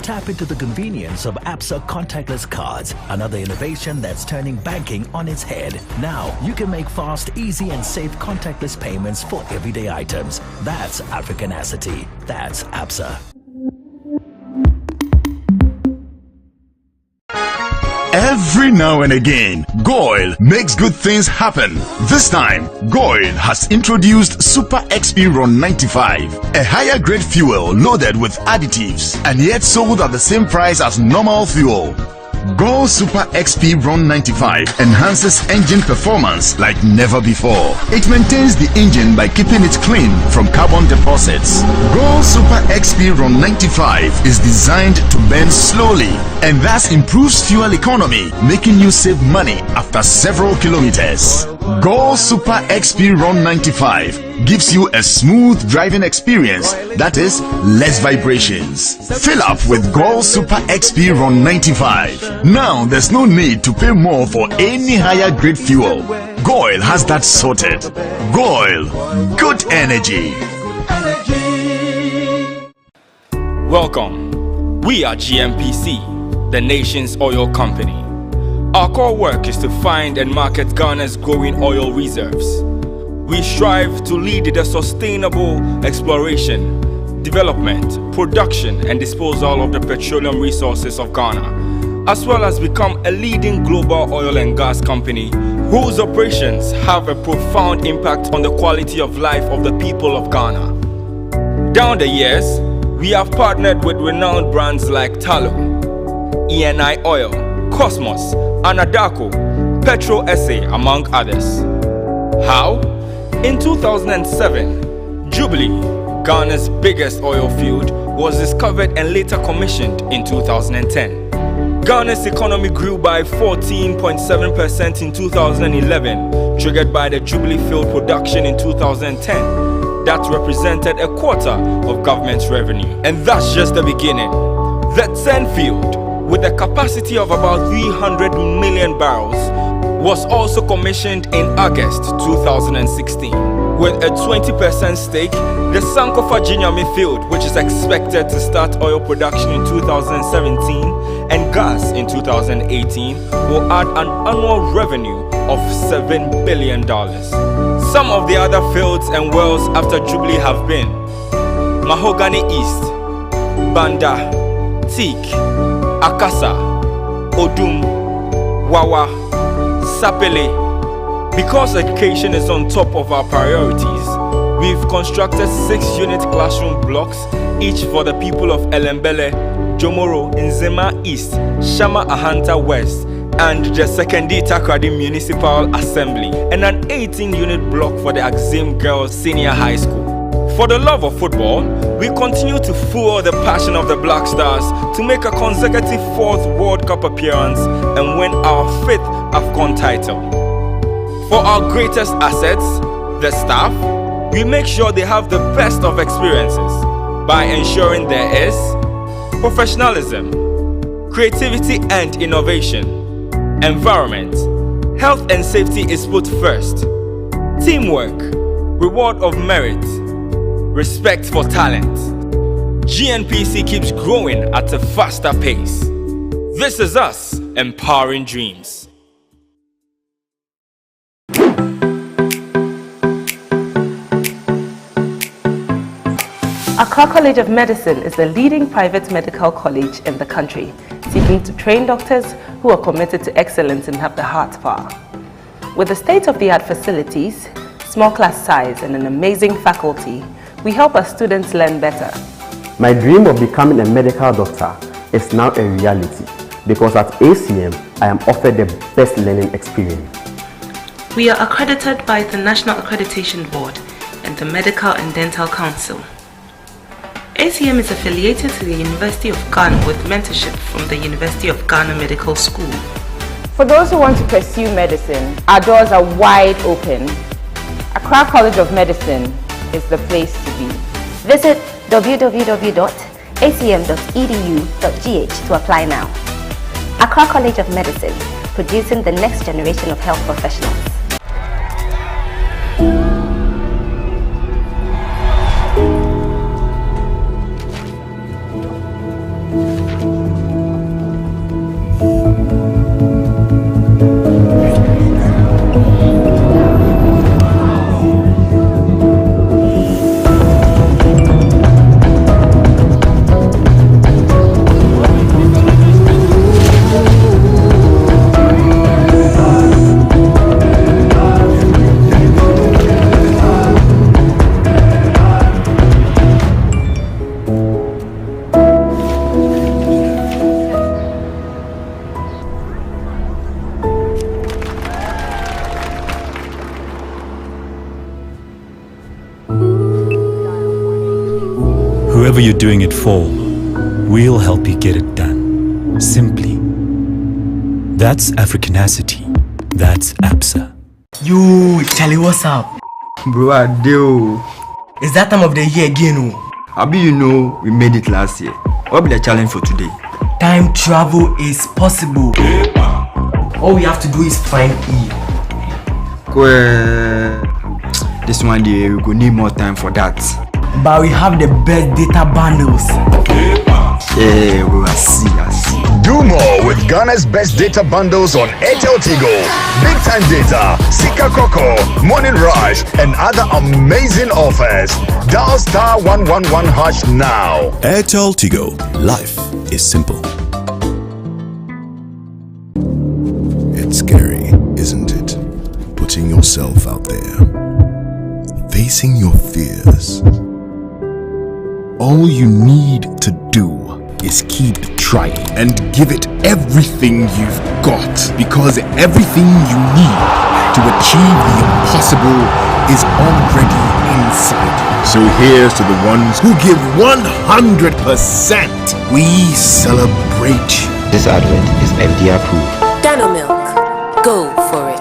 Tap into the convenience of ABSA contactless cards, another innovation that's turning banking on its head. Now, you can make fast, easy and safe contactless payments for everyday items. That's Africanacity. That's ABSA. Every now and again, Goil makes good things happen. This time, Goil has introduced Super XP Run 95, a higher grade fuel loaded with additives and yet sold at the same price as normal fuel. Goil Super XP Run 95 enhances engine performance like never before. It maintains the engine by keeping it clean from carbon deposits. Goil Super XP Run 95 is designed to burn slowly and thus improves fuel economy, making you save money after several kilometers. Goil Super XP Run 95 gives you a smooth driving experience, that is, less vibrations. Fill up with Goil Super XP Run 95. Now there's no need to pay more for any higher grade fuel. Goil has that sorted. Goil, good energy. Welcome. We are GMPC, the nation's oil company. Our core work is to find and market Ghana's growing oil reserves. We strive to lead the sustainable exploration, development, production and disposal of the petroleum resources of Ghana, as well as become a leading global oil and gas company whose operations have a profound impact on the quality of life of the people of Ghana. Down the years, we have partnered with renowned brands like Tallow, ENI Oil, Cosmos, Anadako, Petro SA, among others. How? In 2007, Jubilee, Ghana's biggest oil field, was discovered and later commissioned in 2010. Ghana's economy grew by 14.7% in 2011, triggered by the Jubilee field production in 2010. That represented a quarter of government's revenue. And that's just the beginning. The 10 field, with a capacity of about 300 million barrels, was also commissioned in August 2016. With a 20% stake, The Sankofa Jinyame field, which is expected to start oil production in 2017 and gas in 2018, will add an annual revenue of $7 billion. Some of the other fields and wells after Jubilee have been Mahogany East, Banda, Teak, Akasa, Odum, Wawa, Sapele. Because education is on top of our priorities, we've constructed 6-unit classroom blocks, each for the people of Elembele, Jomoro, Nzema East, Shama Ahanta West, and the Sekendi Takrady Municipal Assembly, and an 18-unit block for the Axim Girls Senior High School. For the love of football, we continue to fuel the passion of the Black Stars to make a consecutive 4th World Cup appearance and win our 5th AFCON title. For our greatest assets, the staff, we make sure they have the best of experiences by ensuring there is professionalism, creativity and innovation, environment, health and safety is put first, teamwork, reward of merit, respect for talent. GNPC keeps growing at a faster pace. This is us, empowering dreams. Accra College of Medicine is the leading private medical college in the country, seeking to train doctors who are committed to excellence and have the heart power. With the state-of-the-art facilities, small class size, and an amazing faculty, we help our students learn better. My dream of becoming a medical doctor is now a reality because at ACM, I am offered the best learning experience. We are accredited by the National Accreditation Board and the Medical and Dental Council. ACM is affiliated to the University of Ghana with mentorship from the University of Ghana Medical School. For those who want to pursue medicine, our doors are wide open. Accra College of Medicine is the place to be. Visit www.acm.edu.gh to apply now. Accra College of Medicine, producing the next generation of health professionals. Whoever you're doing it for, we'll help you get it done. Simply. That's Africanacity. That's APSA. Yo, Charlie, what's up? Bro, I do. It's that time of the year again, oh. Abi, you know, we made it last year. What be the challenge for today? Time travel is possible. All we have to do is find E. This one day, we go need more time for that. But we have the best data bundles. Yeah, we will see. Do more with Ghana's best data bundles on Airtel Tigo. Big time data, Sika Coco, Morning Rush, and other amazing offers. Dial *111# now. Airtel Tigo. Life is simple. It's scary, isn't it? Putting yourself out there. Facing your fears. All you need to do is keep trying and give it everything you've got, because everything you need to achieve the impossible is already inside. So here's to the ones who give 100%. We celebrate you. This advert is FDA approved. Dano Milk. Go for it.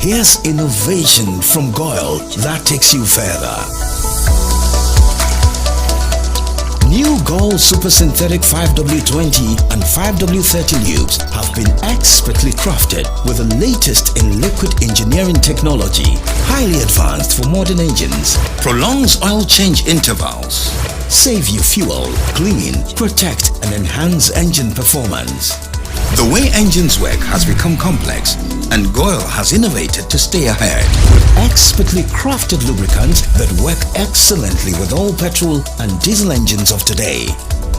Here's innovation from Goyle that takes you further. New Goyle Super Synthetic 5W20 and 5W30 lubes have been expertly crafted with the latest in liquid engineering technology, highly advanced for modern engines, prolongs oil change intervals, save you fuel, clean, protect and enhance engine performance. The way engines work has become complex, and Goyle has innovated to stay ahead with expertly crafted lubricants that work excellently with all petrol and diesel engines of today.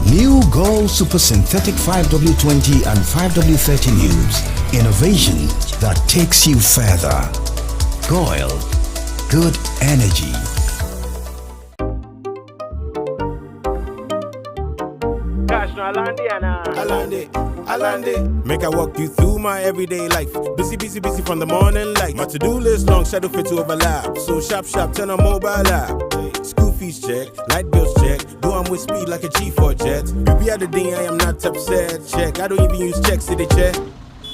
New Goyle Super Synthetic 5W20 and 5W30 lubes. Innovation that takes you further. Goyle. Good energy. I landed. Make I walk you through my everyday life. Busy from the morning light. My to-do list long, shadow fit to overlap. So sharp, turn on mobile app. School fees check, light bills check. Do I'm with speed like a G4 jet. You be at the day, I am not upset. Check, I don't even use checks, city check.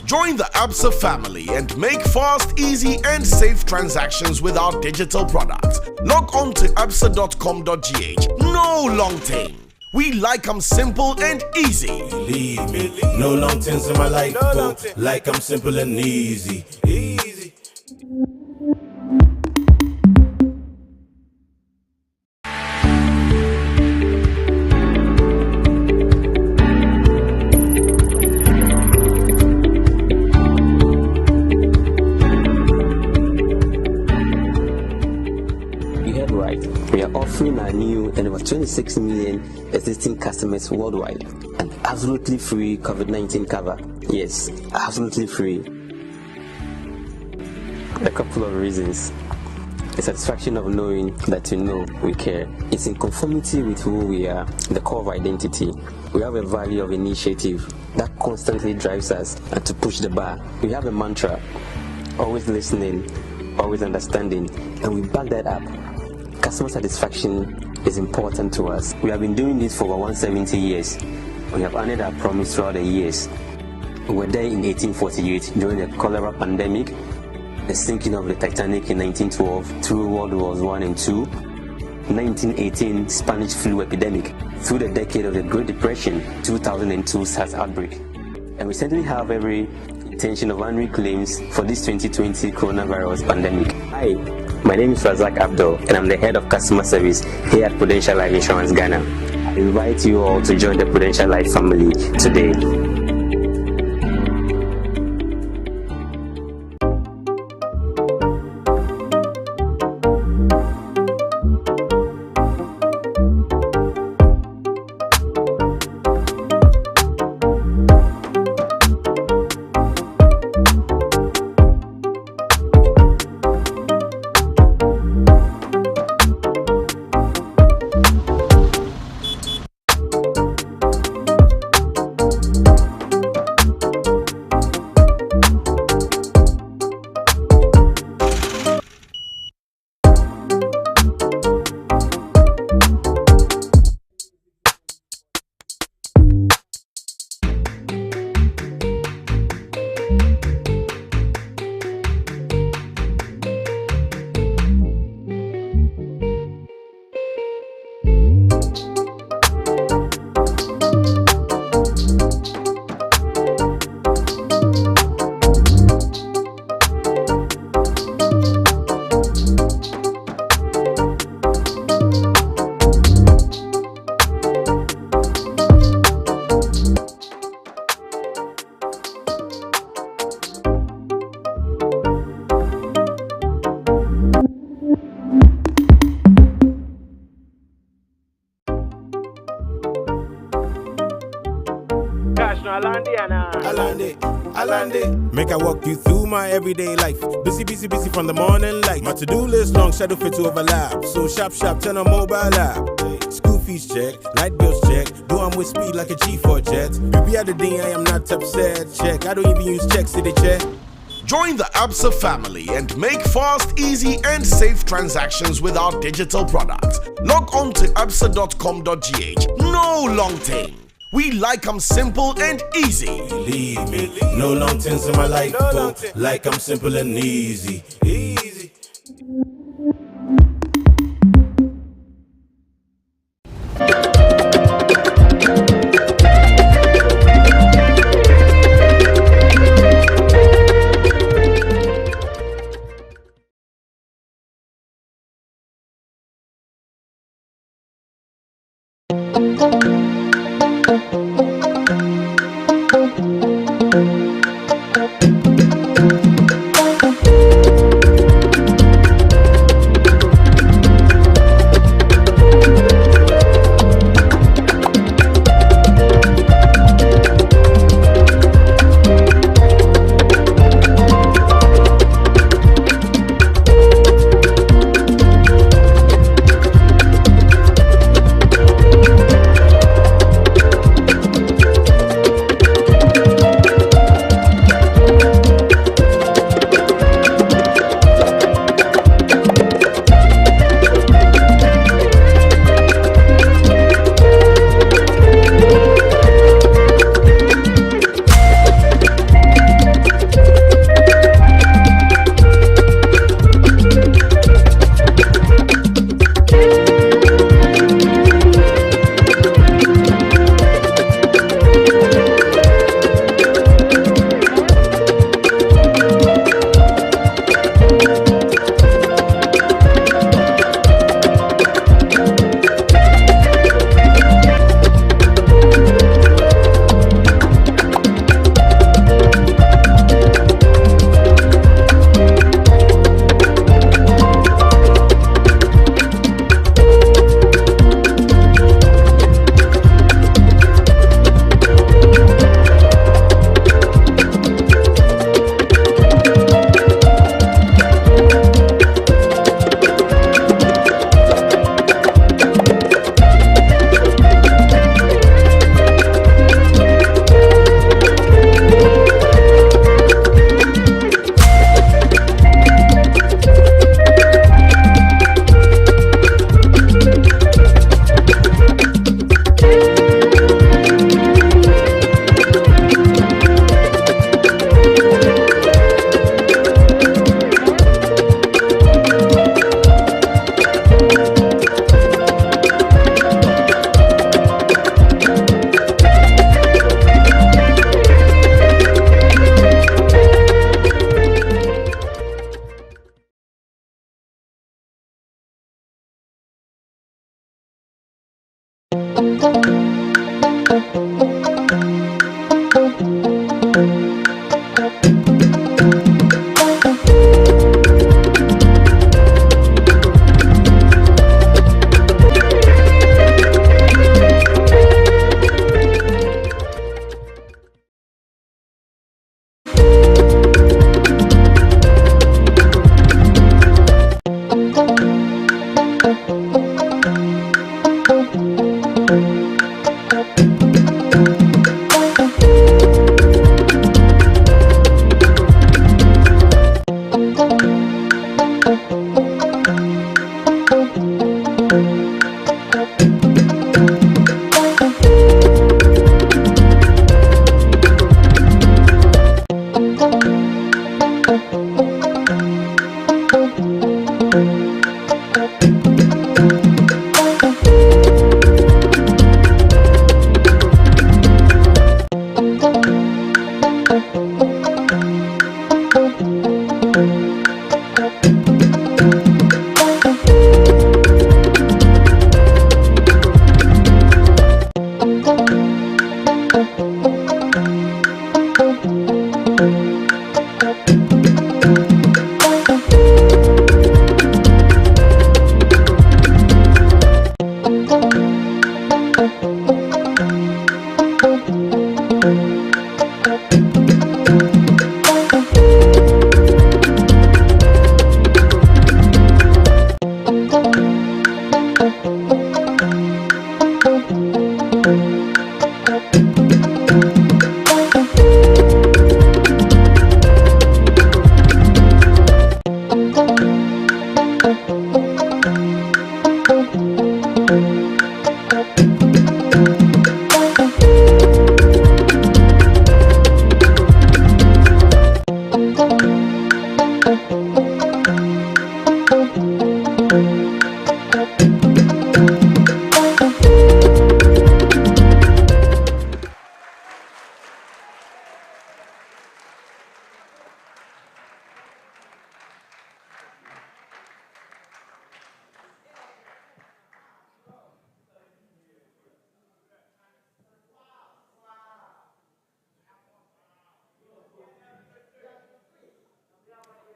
Join the ABSA family and make fast, easy and safe transactions with our digital products. Log on to absa.com.gh. No long thing. We like them simple and easy. Believe me, no long things in my life. Go like I'm simple and easy. Offering our new and over 26 million existing customers worldwide an absolutely free COVID-19 cover. Yes, absolutely free. A couple of reasons. The satisfaction of knowing that you know we care. It's in conformity with who we are, the core of identity. We have a value of initiative that constantly drives us and to push the bar. We have a mantra, always listening, always understanding, and we back that up. Customer satisfaction is important to us. We have been doing this for over 170 years. We have honored our promise throughout the years. We were there in 1848 during the cholera pandemic, the sinking of the Titanic in 1912, through World Wars I and II, 1918 Spanish flu epidemic, through the decade of the Great Depression, 2002 SARS outbreak. And we certainly have every intention of honoring claims for this 2020 coronavirus pandemic. Hi, my name is Razak Abdul, and I'm the head of customer service here at Prudential Life Insurance Ghana. I invite you all to join the Prudential Life family today. I landed. Make I walk you through my everyday life. Busy from the morning light. My to-do list long, shadow fit to overlap. So sharp, turn on mobile app. School fees check, light bills check. Do I'm with speed like a G4 jet. You be at the day, I am not upset. Check, I don't even use checks, city check. Join the ABSA family and make fast, easy and safe transactions with our digital products. Log on to absa.com.gh. No long thing. We like 'em simple and easy. Believe me, no long things in my life, though. Like I'm simple and easy. Easy.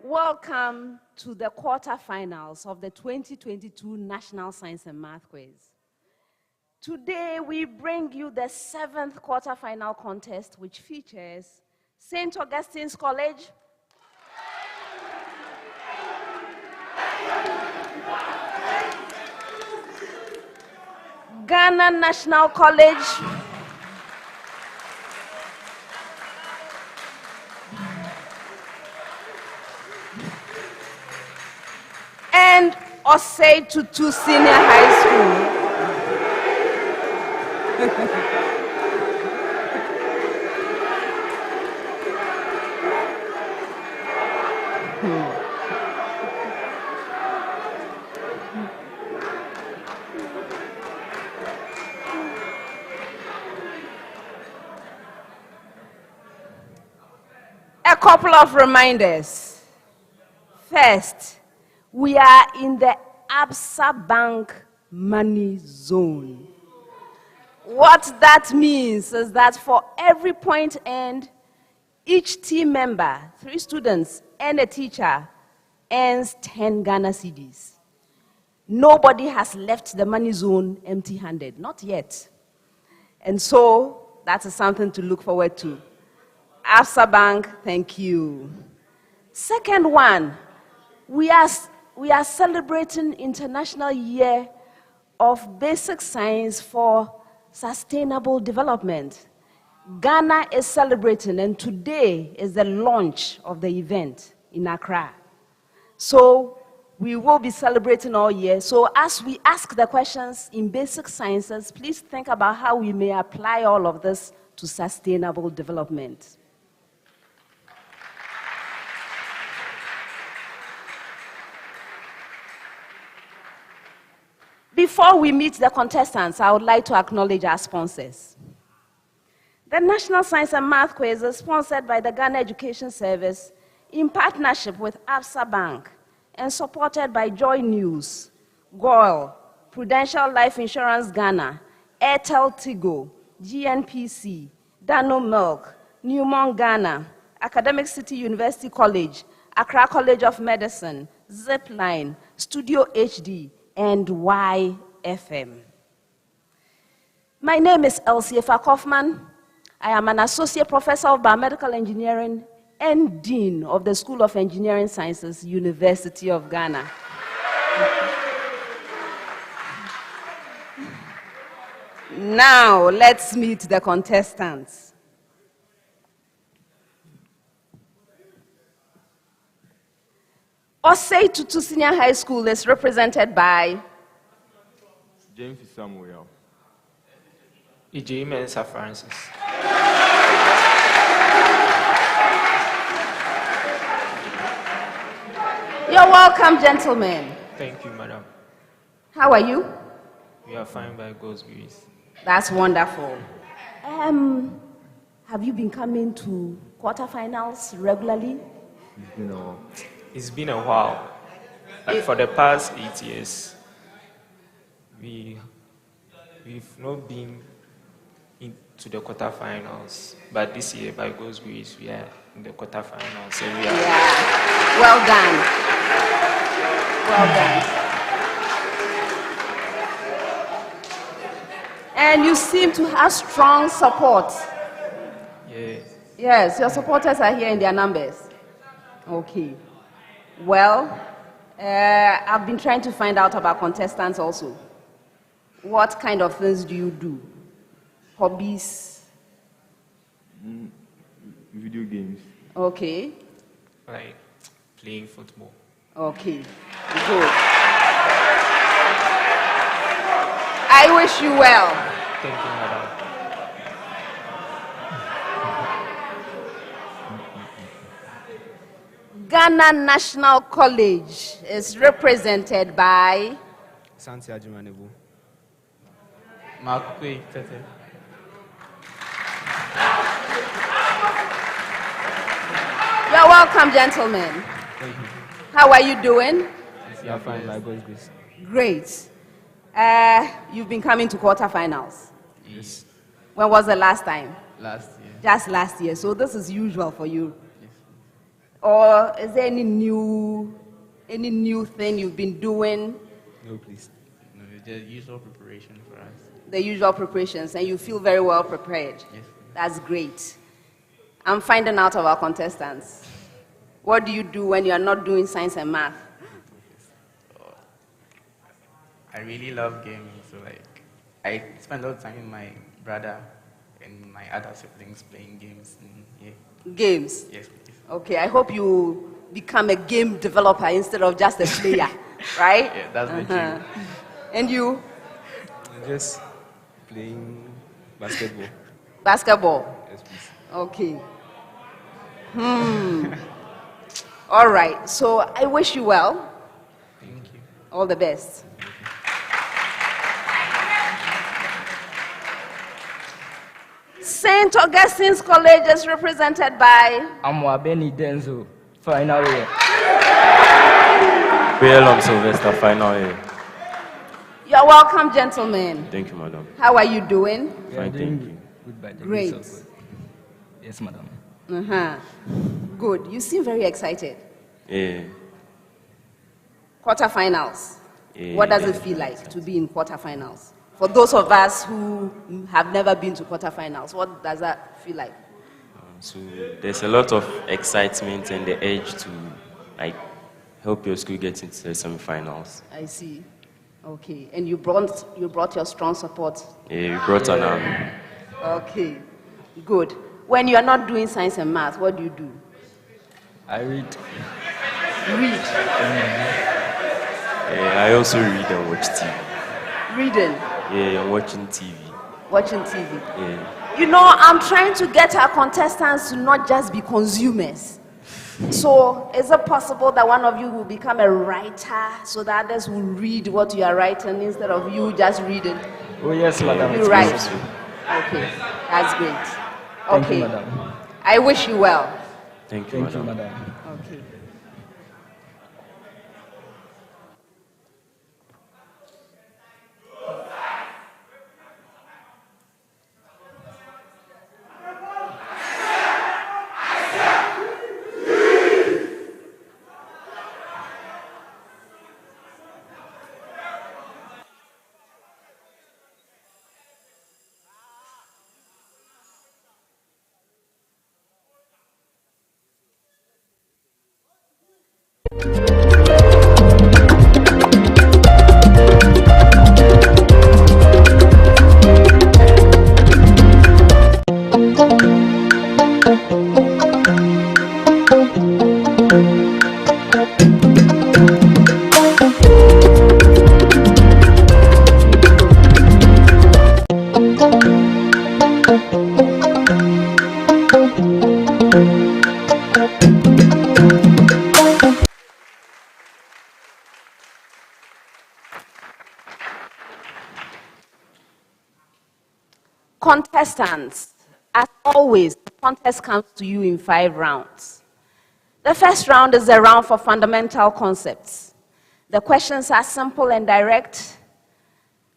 Welcome to the quarterfinals of the 2022 National Science and Math Quiz. Today, we bring you the 7th quarterfinal contest, which features St. Augustine's College, Ghana National College, and Osei Tutu Senior High School. A couple of reminders. First, we are in the Absa Bank money zone. What that means is that for every point earned, each team member, 3 students and a teacher, earns 10 Ghana cedis. Nobody has left the money zone empty-handed, not yet. And so that is something to look forward to. Absa Bank, thank you. Second one, we are celebrating International Year of Basic Science for Sustainable Development. Ghana is celebrating, and today is the launch of the event in Accra. So we will be celebrating all year. So as we ask the questions in basic sciences, please think about how we may apply all of this to sustainable development. Before we meet the contestants, I would like to acknowledge our sponsors. The National Science and Math Quiz is sponsored by the Ghana Education Service in partnership with Absa Bank and supported by Joy News, GOIL, Prudential Life Insurance Ghana, Airtel Tigo, GNPC, Dano Milk, Newmont Ghana, Academic City University College, Accra College of Medicine, Zipline, Studio HD, and YFM. My name is Elsie Kaufman. I am an associate professor of biomedical engineering and dean of the School of Engineering Sciences, University of Ghana. Now, let's meet the contestants. Osei Tutu Senior High School is represented by James Samuel, E.J. Mensa Francis, You're welcome, gentlemen. Thank you, madam. How are you? We are fine by God's grace. That's wonderful. Have you been coming to quarterfinals regularly? It's been a while. Like for the past 8 years, we've not been into the quarterfinals. But this year, by God's grace, we are in the quarterfinals. So we are. Yeah. Well done. Well done. And you seem to have strong support. Yeah. Yes, your supporters are here in their numbers. Okay. Well, I've been trying to find out about contestants also. What kind of things do you do? Hobbies? Video games. Okay. Like playing football. Okay. Good. I wish you well. Thank you, madam. Ghana National College is represented by Santi Ajimanebu. Makwe Tete. You're welcome, gentlemen. Thank you. How are you doing? We are fine, by God's grace. Great. You've been coming to quarterfinals. Yes. When was the last time? Last year. Just last year. So this is usual for you. Yes. Or is there any new thing you've been doing? No, please. No, it's just usual preparation for us. The usual preparations, and you feel very well prepared. Yes. That's great. I'm finding out of our contestants. What do you do when you are not doing science and math? I really love gaming, so I spend a lot of time with my brother and my other siblings playing games. And, yeah. Games? Yes, please. Okay, I hope you become a game developer instead of just a player, right? Yeah, that's the dream. And you? Just playing basketball. Basketball? Yes, please. Okay. All right, so I wish you well. Thank you. All the best. St. Augustine's College is represented by Amwabeni Denzo, final year. PLM Sylvester, final year. You're welcome, gentlemen. Thank you, madam. How are you doing? Fine, thank you. Good by the Great. grace of God. Yes, madam. Good. You seem very excited. Yeah. Quarterfinals. Yeah. What does it feel like to be in quarterfinals? For those of us who have never been to quarterfinals, what does that feel like? So there's a lot of excitement and the urge to help your school get into the semifinals. I see. Okay. And you brought your strong support. Yeah, we brought an army. Okay. Good. When you are not doing science and math, what do you do? I read. Read. Yeah, I also read and watch TV. Reading. Yeah, I'm watching TV. Watching TV. Yeah. You know, I'm trying to get our contestants to not just be consumers. So, is it possible that one of you will become a writer so that others will read what you are writing instead of you just reading? Oh, yes, madam. You write. Okay, that's great. Okay. Thank you, madam. I wish you well. Thank you, madam. Okay. Contestants, as always, the contest comes to you in 5 rounds. The first round is a round for fundamental concepts. The questions are simple and direct.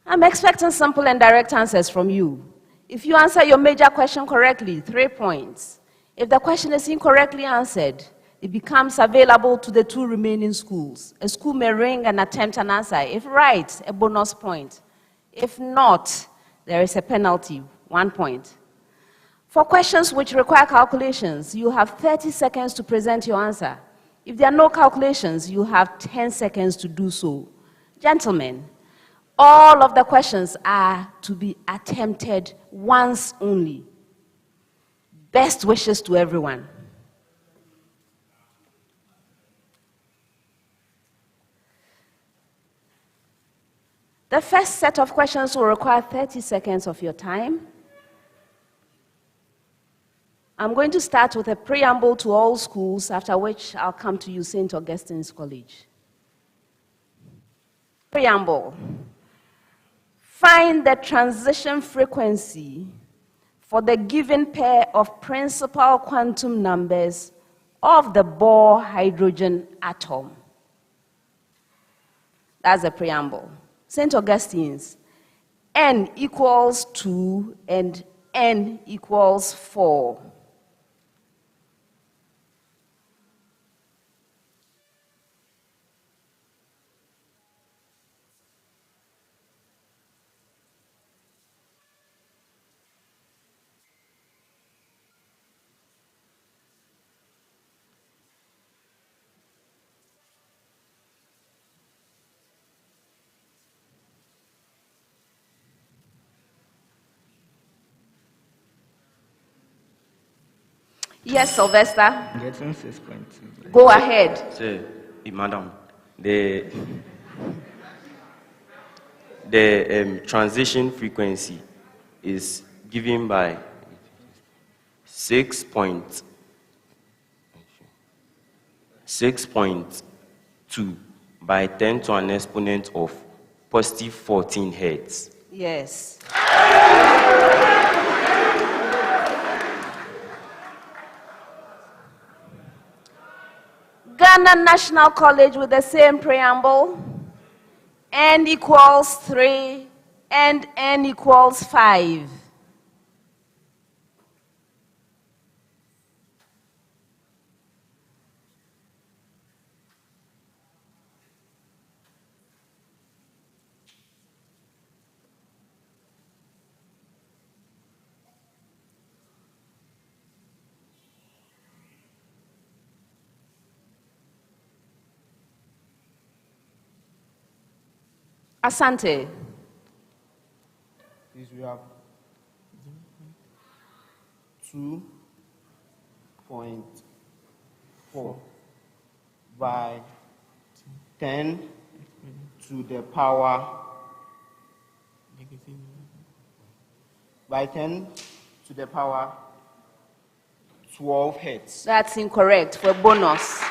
I'm expecting simple and direct answers from you. If you answer your major question correctly, 3 points. If the question is incorrectly answered, it becomes available to the 2 remaining schools. A school may ring and attempt an answer. If right, a bonus point. If not, there is a penalty, 1 point. For questions which require calculations, you have 30 seconds to present your answer. If there are no calculations, you have 10 seconds to do so. Gentlemen, all of the questions are to be attempted once only. Best wishes to everyone. The first set of questions will require 30 seconds of your time. I'm going to start with a preamble to all schools, after which I'll come to you, St. Augustine's College. Preamble. Find the transition frequency for the given pair of principal quantum numbers of the Bohr hydrogen atom. That's the preamble. St. Augustine's, n equals 2 and n equals 4. Yes, Sylvester. Getting 6.2. Go ahead. So, madam, the transition frequency is given by 6.2 by 10 to an exponent of positive 14 hertz. Yes. Ghana National College with the same preamble. N equals 3 and N equals 5. Asante. This we have 2.4 by 10 to the power by 10 to the power 12 hertz. That's incorrect for bonus.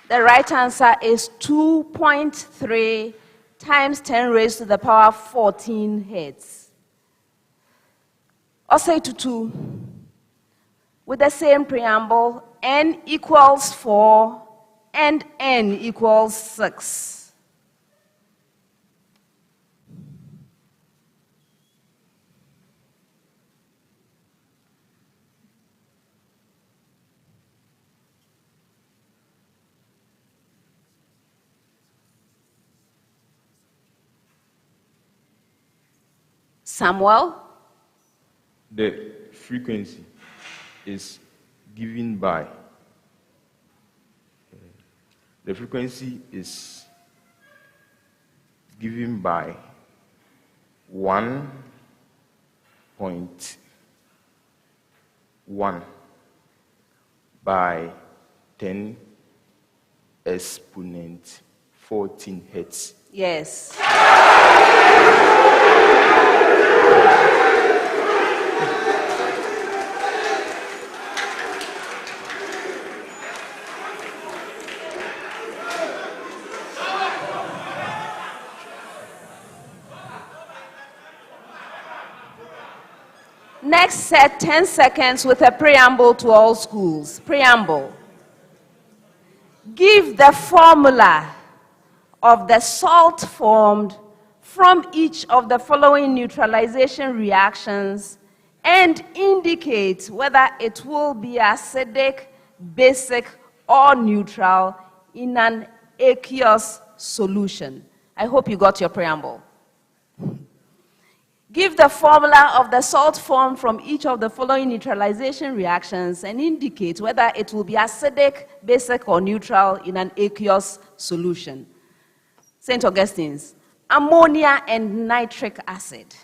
The right answer is 2.3 times 10 raised to the power 14 hertz. Osei Tutu, with the same preamble, N equals 4 and N equals 6. Samuel? The frequency is given by the frequency is given by 1.1 by 10 exponent 14 hertz. Yes. Next set 10 seconds with a preamble to all schools. Preamble. Give the formula of the salt formed from each of the following neutralization reactions and indicate whether it will be acidic, basic, or neutral in an aqueous solution. I hope you got your preamble. Give the formula of the salt formed from each of the following neutralization reactions and indicate whether it will be acidic, basic, or neutral in an aqueous solution. St. Augustine's, ammonia and nitric acid.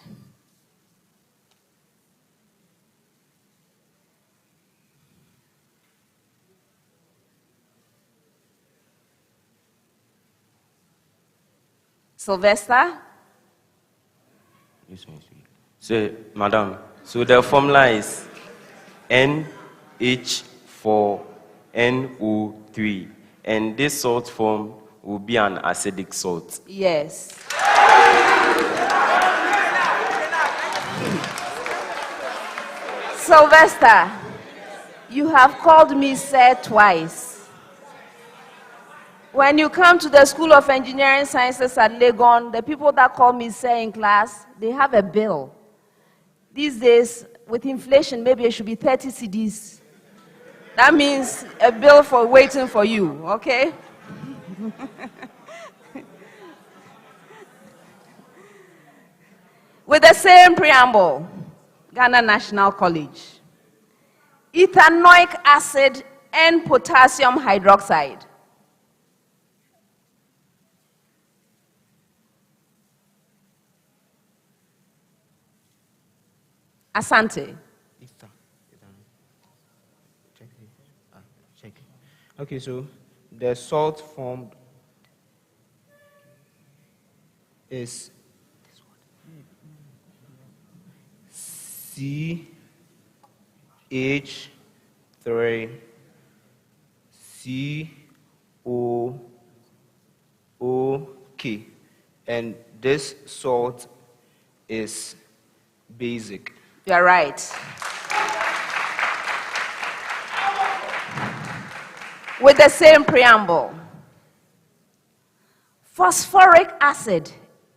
Sylvester? So, madam, so the formula is NH4NO3, and this salt form will be an acidic salt. Yes. Sylvester, you have called me sir twice. When you come to the School of Engineering Sciences at Legon, the people that call me sir in class, they have a bill. These days, with inflation, maybe it should be 30 cedis. That means a bill for waiting for you, okay? With the same preamble, Ghana National College. Ethanoic acid and potassium hydroxide. Asante. Check. Okay, so the salt formed is CH3 COOK, and this salt is basic. You're right. With the same preamble, phosphoric acid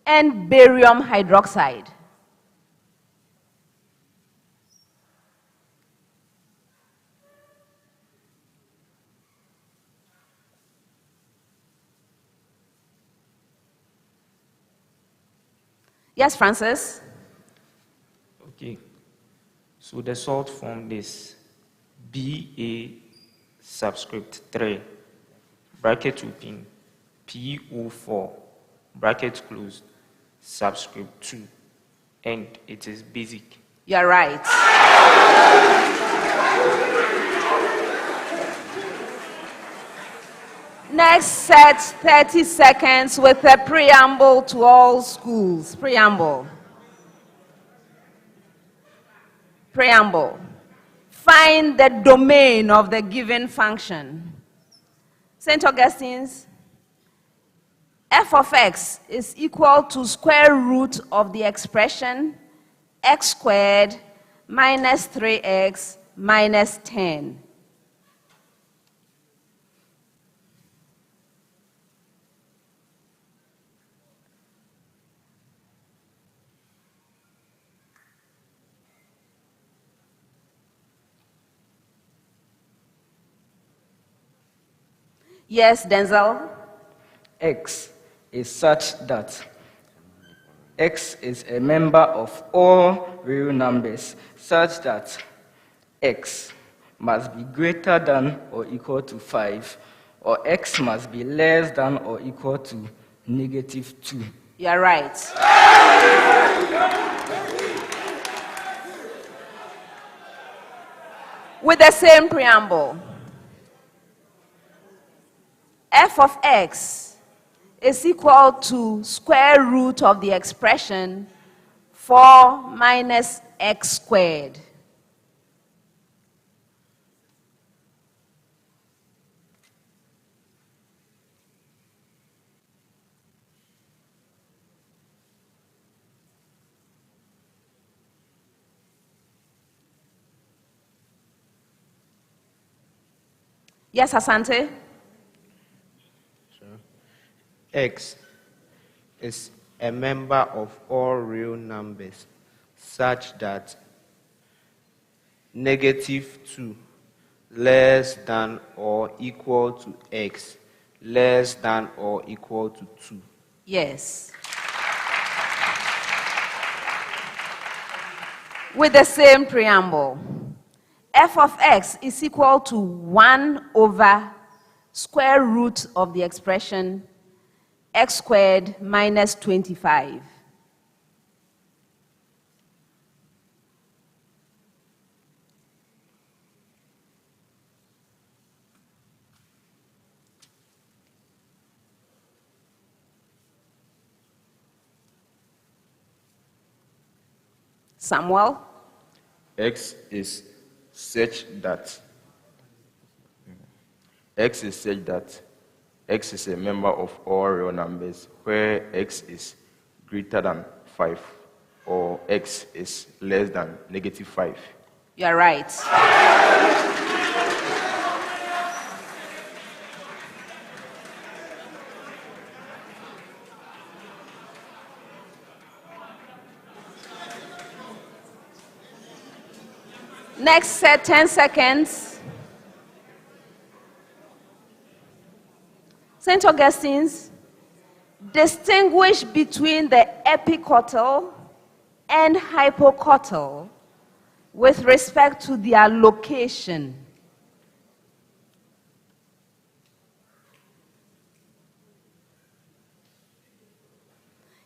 and barium hydroxide. Yes, Francis? Okay. So the salt formed is BA subscript 3, bracket open, PO4, bracket closed, subscript 2, and it is basic. You're right. Next set 30 seconds with a preamble to all schools. Preamble. Preamble. Find the domain of the given function. St. Augustine's, f of x is equal to square root of the expression x squared minus 3x minus 10. Yes, Denzel? X is such that X is a member of all real numbers such that X must be greater than or equal to 5, or X must be less than or equal to -2. You're right. With the same preamble, f of x is equal to square root of the expression 4 minus x squared. Yes, Asante? X is a member of all real numbers such that -2 less than or equal to x less than or equal to 2. Yes. With the same preamble, f of x is equal to 1 over square root of the expression x squared minus 25. Samuel? X is such that X is a member of all real numbers where X is greater than 5 or X is less than -5. You're right. Next set, 10 seconds. St. Augustine's, distinguish between the epicotyle and hypocotyle with respect to their location.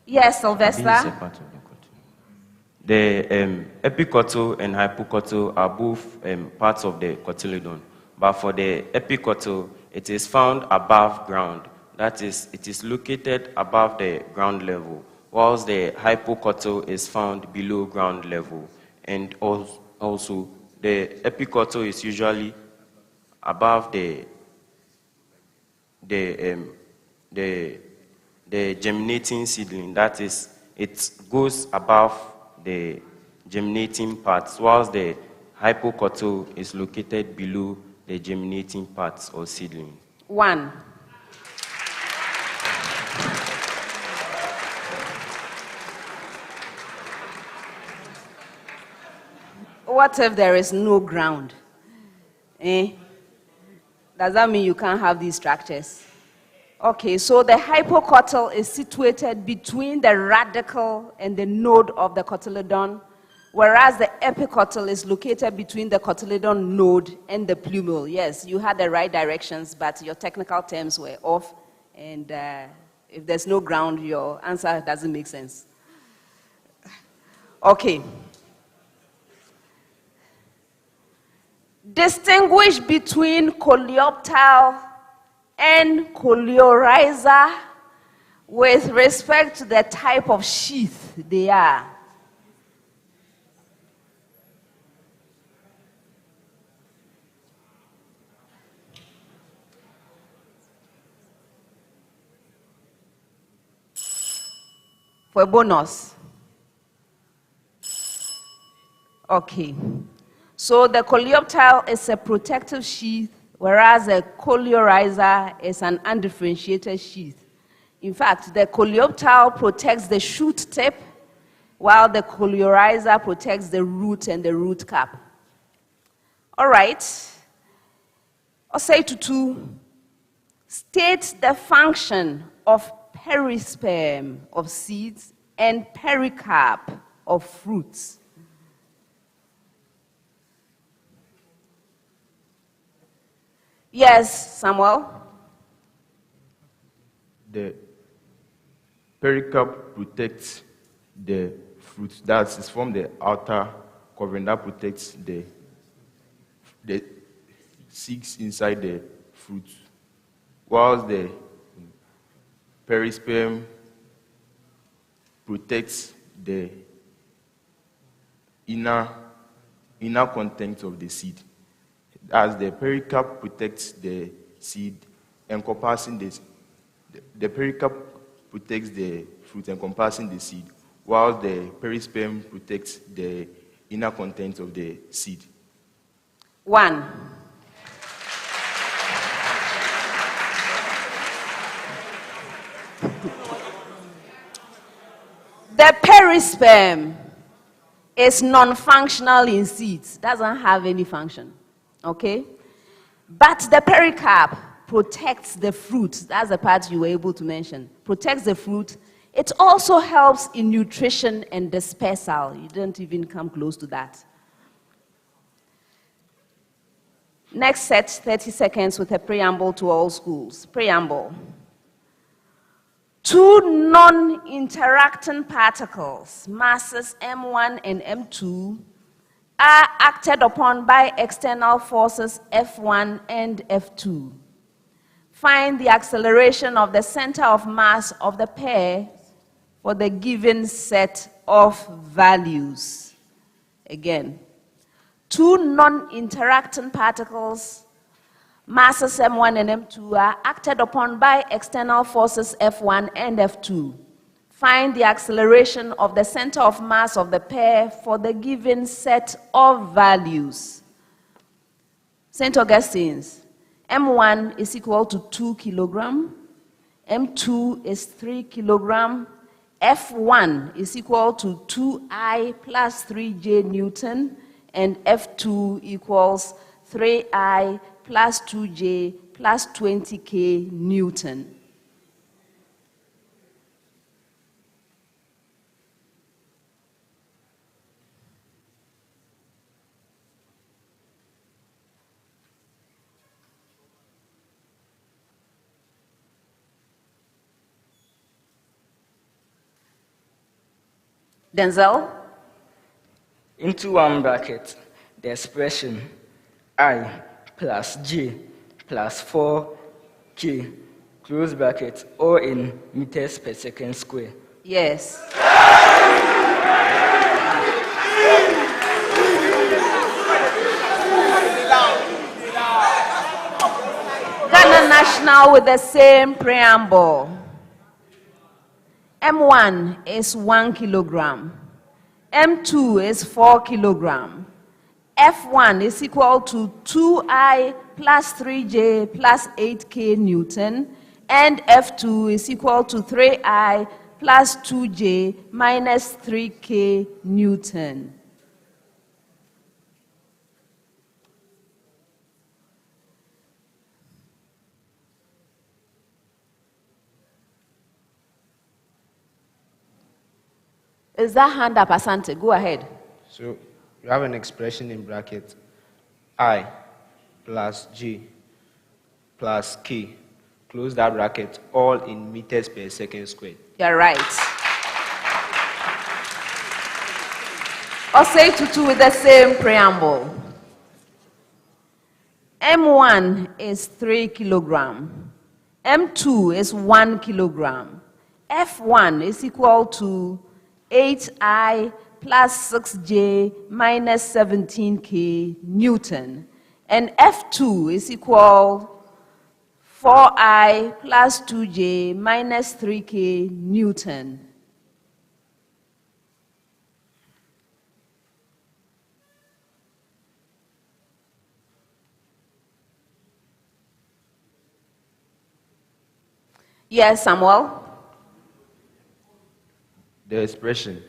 Yes, Sylvester? The epicotyle and hypocotyle are both parts of the cotyledon. But for the epicotyle, it is found above ground. That is, it is located above the ground level, whilst the hypocotyle is found below ground level. And also, the epicotyle is usually above the germinating seedling. That is, it goes above the germinating parts, whilst the hypocotyle is located below the germinating parts or seedling. 1. What if there is no ground? Does that mean you can't have these structures? Okay, so the hypocotyle is situated between the radicle and the node of the cotyledon, whereas the epicotyle is located between the cotyledon node and the plumule. Yes, you had the right directions, but your technical terms were off, and if there's no ground, your answer doesn't make sense. Okay. Distinguish between coleoptile and coleorhiza with respect to the type of sheath they are. For a bonus. Okay. So the coleoptile is a protective sheath, whereas a coleorhiza is an undifferentiated sheath. In fact, the coleoptile protects the shoot tip, while the coleorhiza protects the root and the root cap. All right. Osei Tutu, state the function of perisperm of seeds and pericarp of fruits. Yes, Samuel? The pericarp protects the fruit. That is from the outer covering that protects the seeds inside the fruit, whilst the perisperm protects the inner contents of the seed. As the pericarp protects the seed, encompassing the pericarp protects the fruit encompassing the seed, while the perisperm protects the inner contents of the seed. 1. The perisperm is non-functional in seeds, doesn't have any function. Okay? But the pericarp protects the fruit. That's the part you were able to mention. Protects the fruit. It also helps in nutrition and dispersal. You didn't even come close to that. Next set, 30 seconds with a preamble to all schools. Preamble. 2 non-interacting particles, masses M1 and M2, are acted upon by external forces F1 and F2. Find the acceleration of the center of mass of the pair for the given set of values. Again, 2 non-interacting particles, masses M1 and M2, are acted upon by external forces F1 and F2. Find the acceleration of the center of mass of the pair for the given set of values. St. Augustine's, M1 is equal to 2 kilogram, M2 is 3 kilogram, F1 is equal to 2I plus 3J Newton, and F2 equals 3I plus 2J plus 20K Newton. Denzel? into one bracket the expression I plus j plus 4k, close bracket, all in meters per second square. Yes. Ghana National with the same preamble. M1 is 1 kilogram. M2 is 4 kilogram. F1 is equal to 2I plus 3J plus 8K Newton. And F2 is equal to 3I plus 2J minus 3K Newton. Is that hand up, Asante? Go ahead. So you have an expression in bracket I plus J plus K. Close that bracket, all in meters per second squared. You're right. Osei Tutu with the same preamble. M1 is 3 kilogram. M2 is 1 kilogram. F1 is equal to 8I plus 6J minus 17K Newton. And F2 is equal 4I plus 2J minus 3K Newton. Yes, Samuel? The expression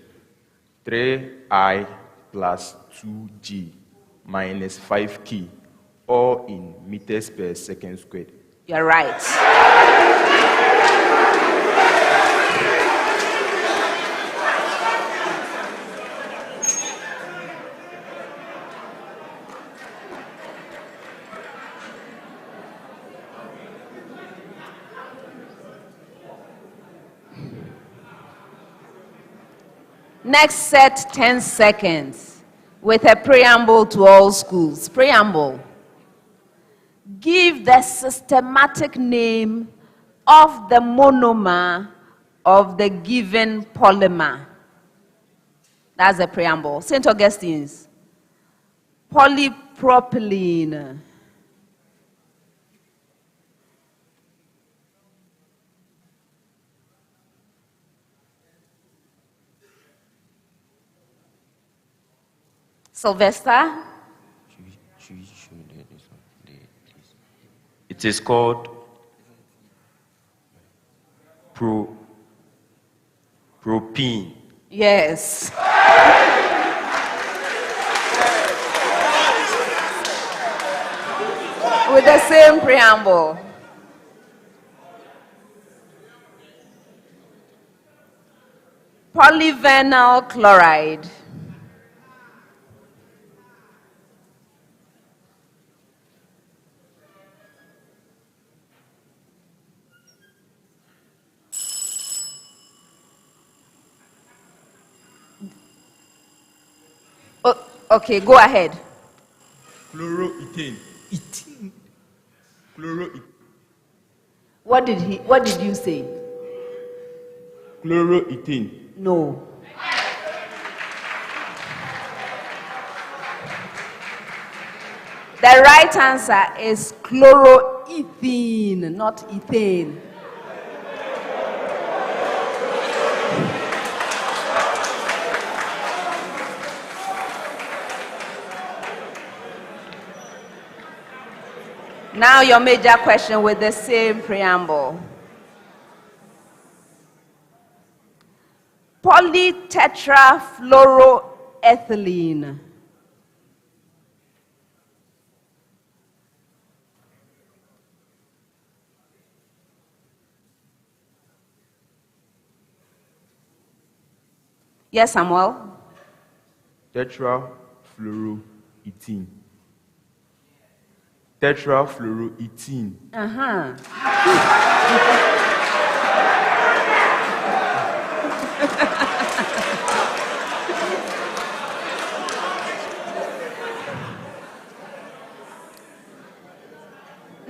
3I plus 2G minus 5K, all in meters per second squared. You're right. Next set 10 seconds with a preamble to all schools. Preamble. Give the systematic name of the monomer of the given polymer. That's the preamble. St. Augustine's. Polypropylene. Sylvester? It is called propene. Yes. With the same preamble. Polyvinyl chloride. Okay, go ahead. Chloroethane. Chloroethane. What did you say? Chloroethane. No. The right answer is chloroethene, not ethane. Now your major question with the same preamble. Polytetrafluoroethylene. Yes, Samuel? Tetrafluoroethene. Tetrafluoroethene.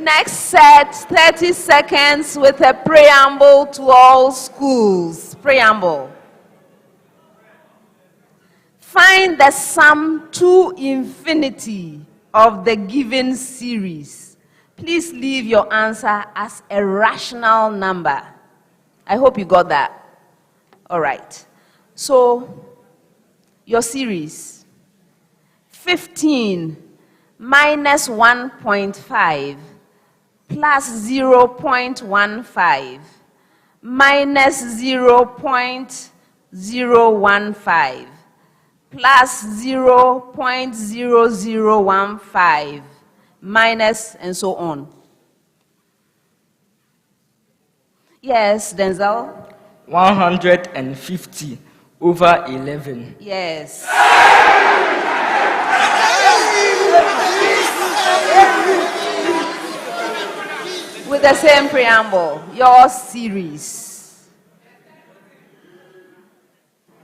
Next set, 30 seconds with a preamble to all schools. Preamble. Find the sum to infinity of the given series. Please leave your answer as a rational number. I hope you got that. All right. So, your series. 15 minus 1.5 plus 0.15 minus 0.015 plus 0.0015 minus and so on. Yes, Denzel? 150 over 11. Yes. With the same preamble, your series.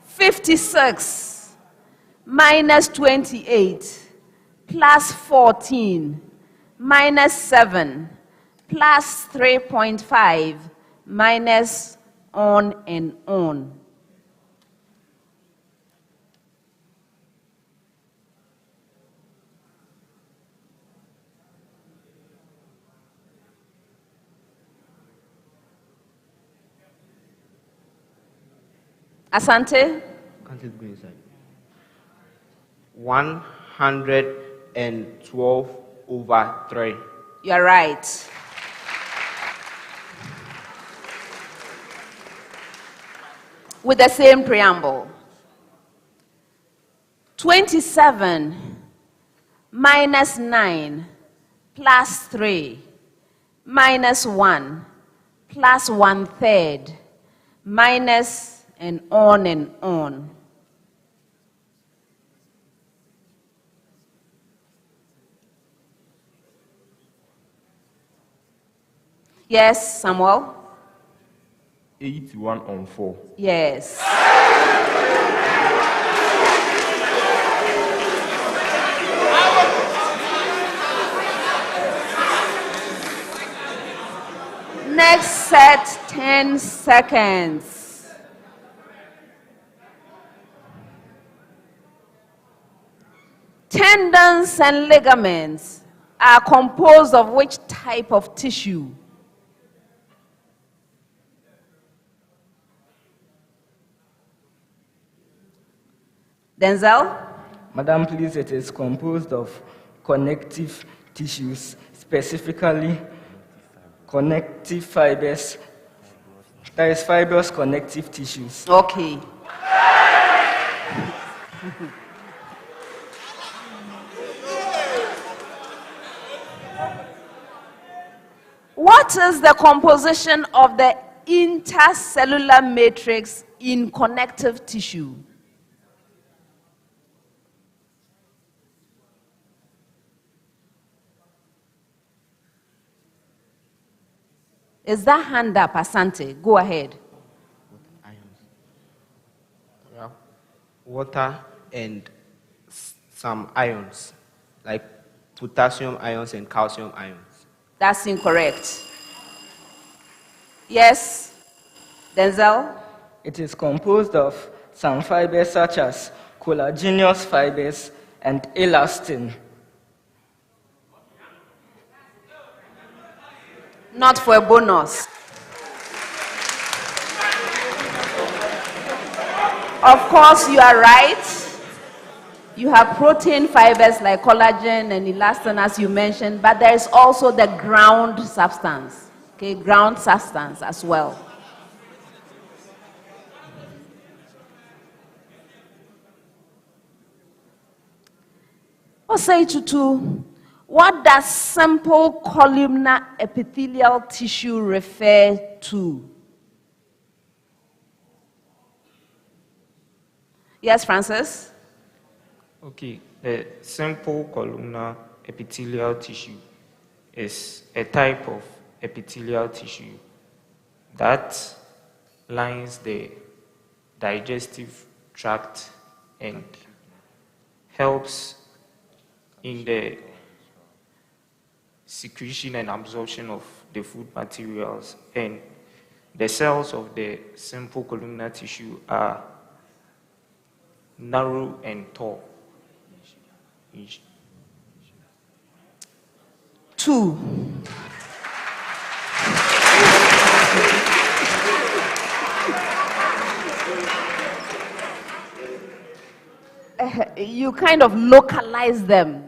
56 minus 28 plus 14 minus 7 plus 3.5 minus on and on. Asante? Can't it go inside? 112 over 3. You're right. With the same preamble. 27 minus 9 plus 3 minus 1 plus 1/3 minus and on and on. Yes, Samuel? 81 on 4. Yes. Next set, 10 seconds. Tendons and ligaments are composed of which type of tissue? Denzel? Madam, please, it is composed of connective tissues, specifically connective fibers. There is fibrous connective tissues. Okay. What is the composition of the intercellular matrix in connective tissue? Is that hand up, Asante? Go ahead. Yeah. Water and some ions, like potassium ions and calcium ions. That's incorrect. Yes, Denzel? It is composed of some fibers such as collagenous fibers and elastin. Not for a bonus. Of course, you are right. You have protein fibers like collagen and elastin, as you mentioned, but there is also the ground substance, okay, ground substance as well. Osei Tutu, what does simple columnar epithelial tissue refer to? Yes, Francis? Okay, the simple columnar epithelial tissue is a type of epithelial tissue that lines the digestive tract and helps in the secretion and absorption of the food materials, and the cells of the simple columnar tissue are narrow and tall. 2. You kind of localize them.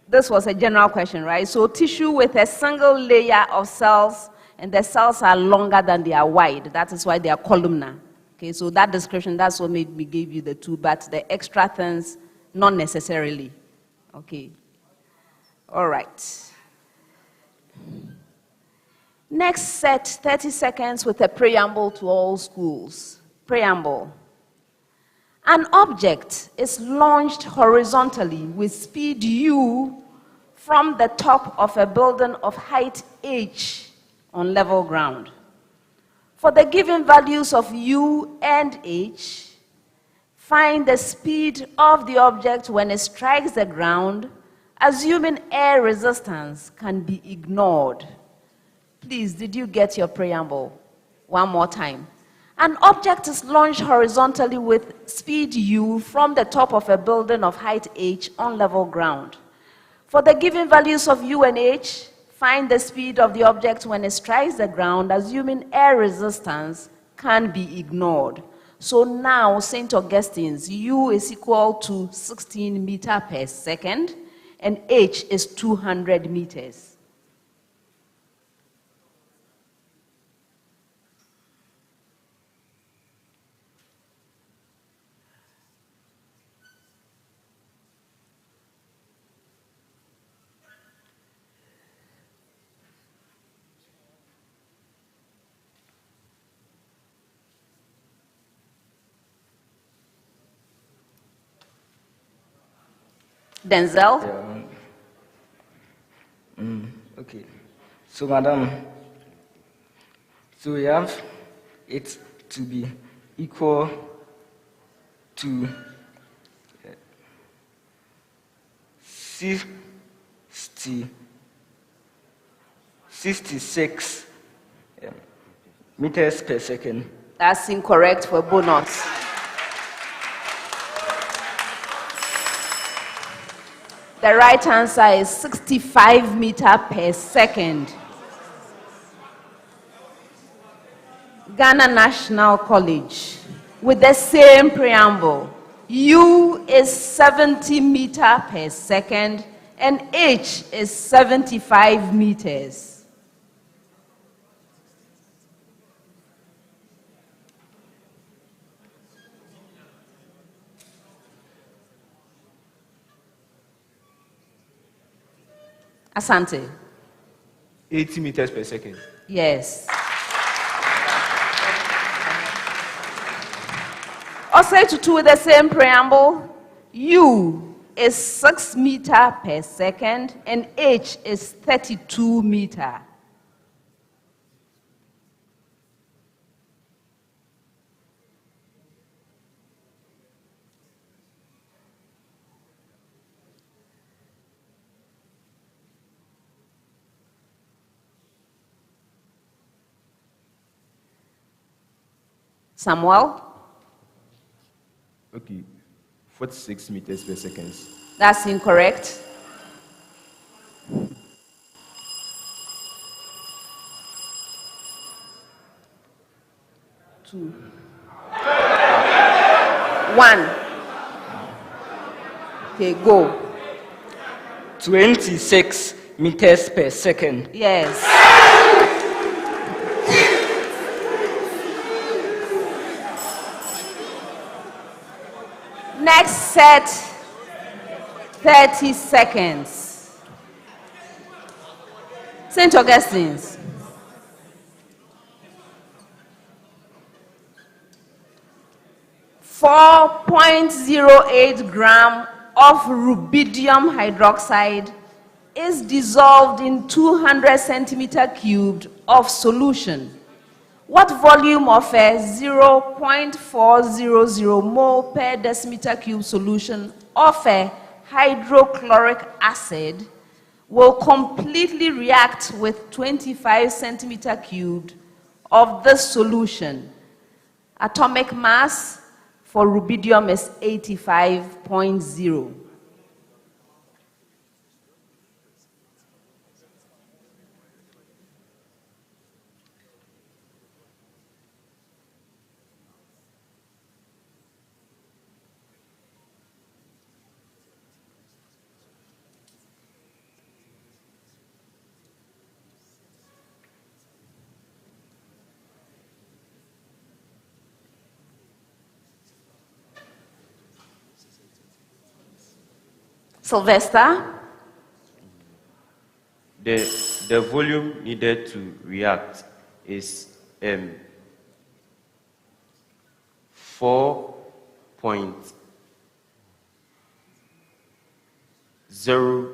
This was a general question, right? So tissue with a single layer of cells, and the cells are longer than they are wide. That is why they are columnar. Okay, so that description, that's what made me give you the 2, but the extra things, not necessarily. Okay. All right. Next set, 30 seconds with a preamble to all schools. Preamble. An object is launched horizontally with speed u from the top of a building of height h on level ground. For the given values of u and h, find the speed of the object when it strikes the ground, assuming air resistance can be ignored. Please, did you get your preamble? One more time. An object is launched horizontally with speed u from the top of a building of height h on level ground. For the given values of u and h, find the speed of the object when it strikes the ground, assuming air resistance can be ignored. So now, St. Augustine's, u is equal to 16 meters per second, and h is 200 meters. Denzel? Okay. So, madam, so we have it to be equal to 66 meters per second. That's incorrect for bonus. The right answer is 65 meters per second. Ghana National College, with the same preamble. U is 70 meters per second, and H is 75 meters. Asante. 80 meters per second. Yes. Osei Tutu with the same preamble. U is 6 meters per second and H is 32 meters. Samuel? Okay, 46 meters per second. That's incorrect. Two. One. Okay, go. 26 meters per second. Yes. Next set, 30 seconds. St. Augustine's. .08 gram of rubidium hydroxide is dissolved in 200 centimeter cubed of solution. What volume of a 0.400 mole per decimeter cube solution of a hydrochloric acid will completely react with 25 centimeter cubed of this solution. Atomic mass for rubidium is 85.0. Sylvester? The volume needed to react is 4.0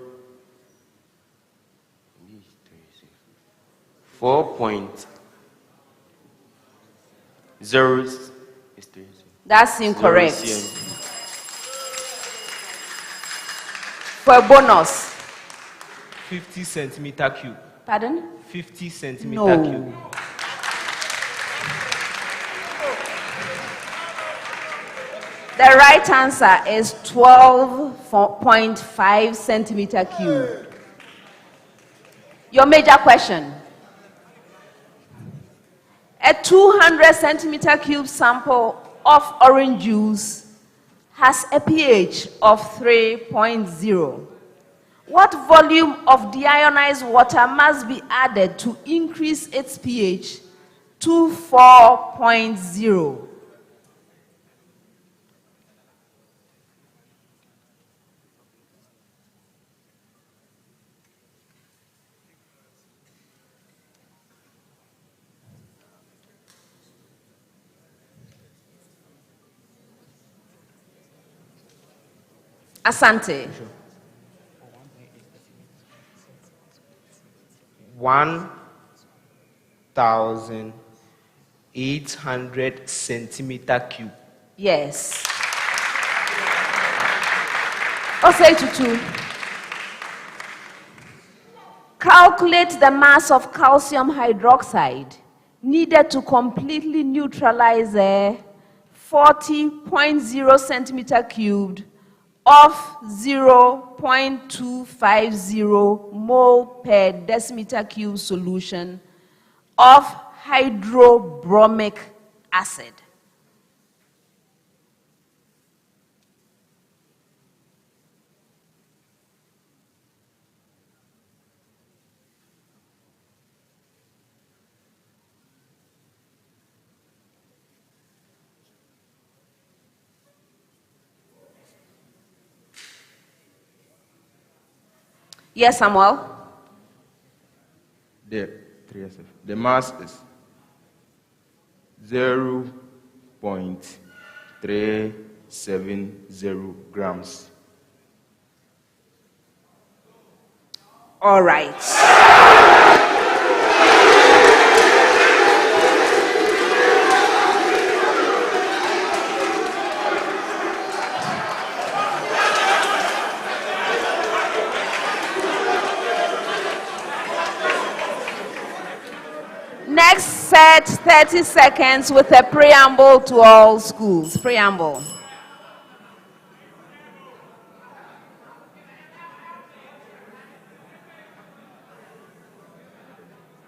That's incorrect. For a bonus. 50 centimeter cube. Pardon? 50 centimeter cube. The right answer is 12.5 centimeter cube. Your major question. A 200 centimeter cube sample of orange juice has a pH of 3.0. What volume of deionized water must be added to increase its pH to 4.0? Asante. 1,800 centimeter cube. Yes. Osei Tutu. Calculate the mass of calcium hydroxide needed to completely neutralize a 40.0 centimeter cubed of 0.250 mole per decimeter cube solution of hydrobromic acid. Yes, Samuel? The mass is 0.370 grams. All right. Next set, 30 seconds with a preamble to all schools. Preamble.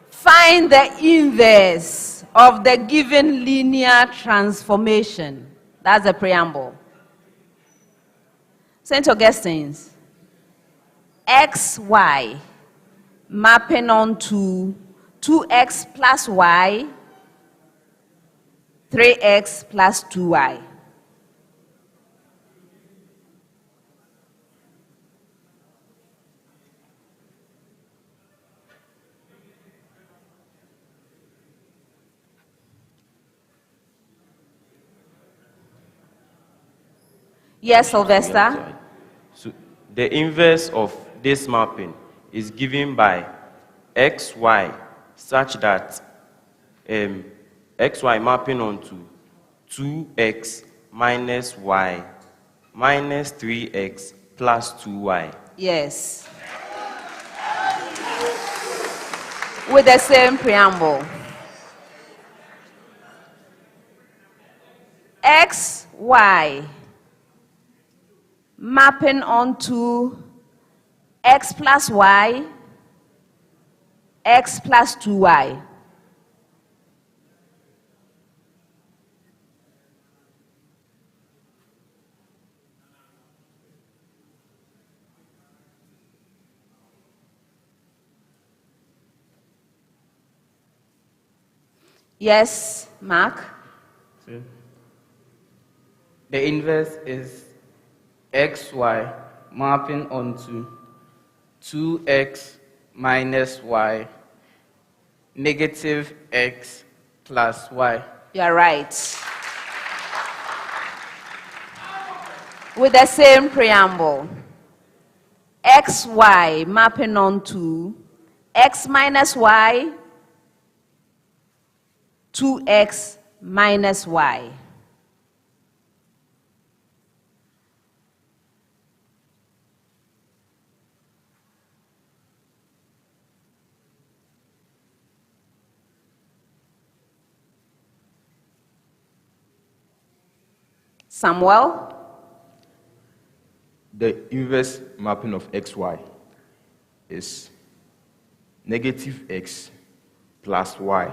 Find the inverse of the given linear transformation. That's the preamble. St. Augustine's. XY mapping onto 2x plus y, 3x plus 2y. Yes, Sylvester? So the inverse of this mapping is given by xy such that xy mapping onto 2x minus y minus 3x plus 2y. Yes. with the same preamble. X, Y, mapping onto X plus Y, X plus 2Y. Yes, Mark? So, the inverse is xy mapping onto 2x minus y negative x plus y. You're right. With the same preamble. XY mapping onto x minus y, 2x minus y. Samuel? The inverse mapping of xy is negative x plus y,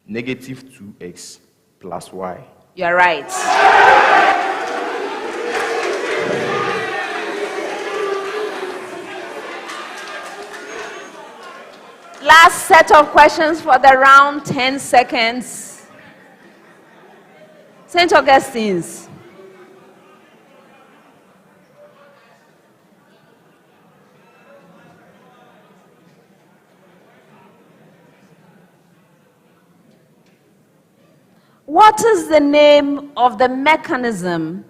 negative 2x plus y. You're right. Last set of questions for the round, 10 seconds. St. Augustine's. What is the name of the mechanism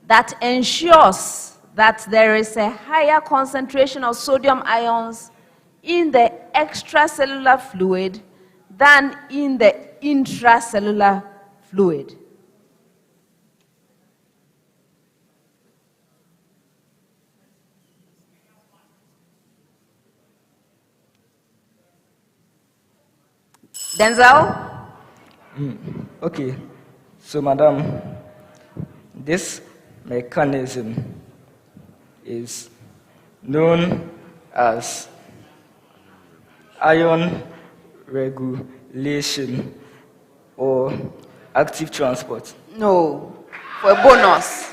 that ensures that there is a higher concentration of sodium ions in the extracellular fluid than in the intracellular fluid? Denzel? Okay, so madam, this mechanism is known as ion regulation or active transport. No, for a bonus.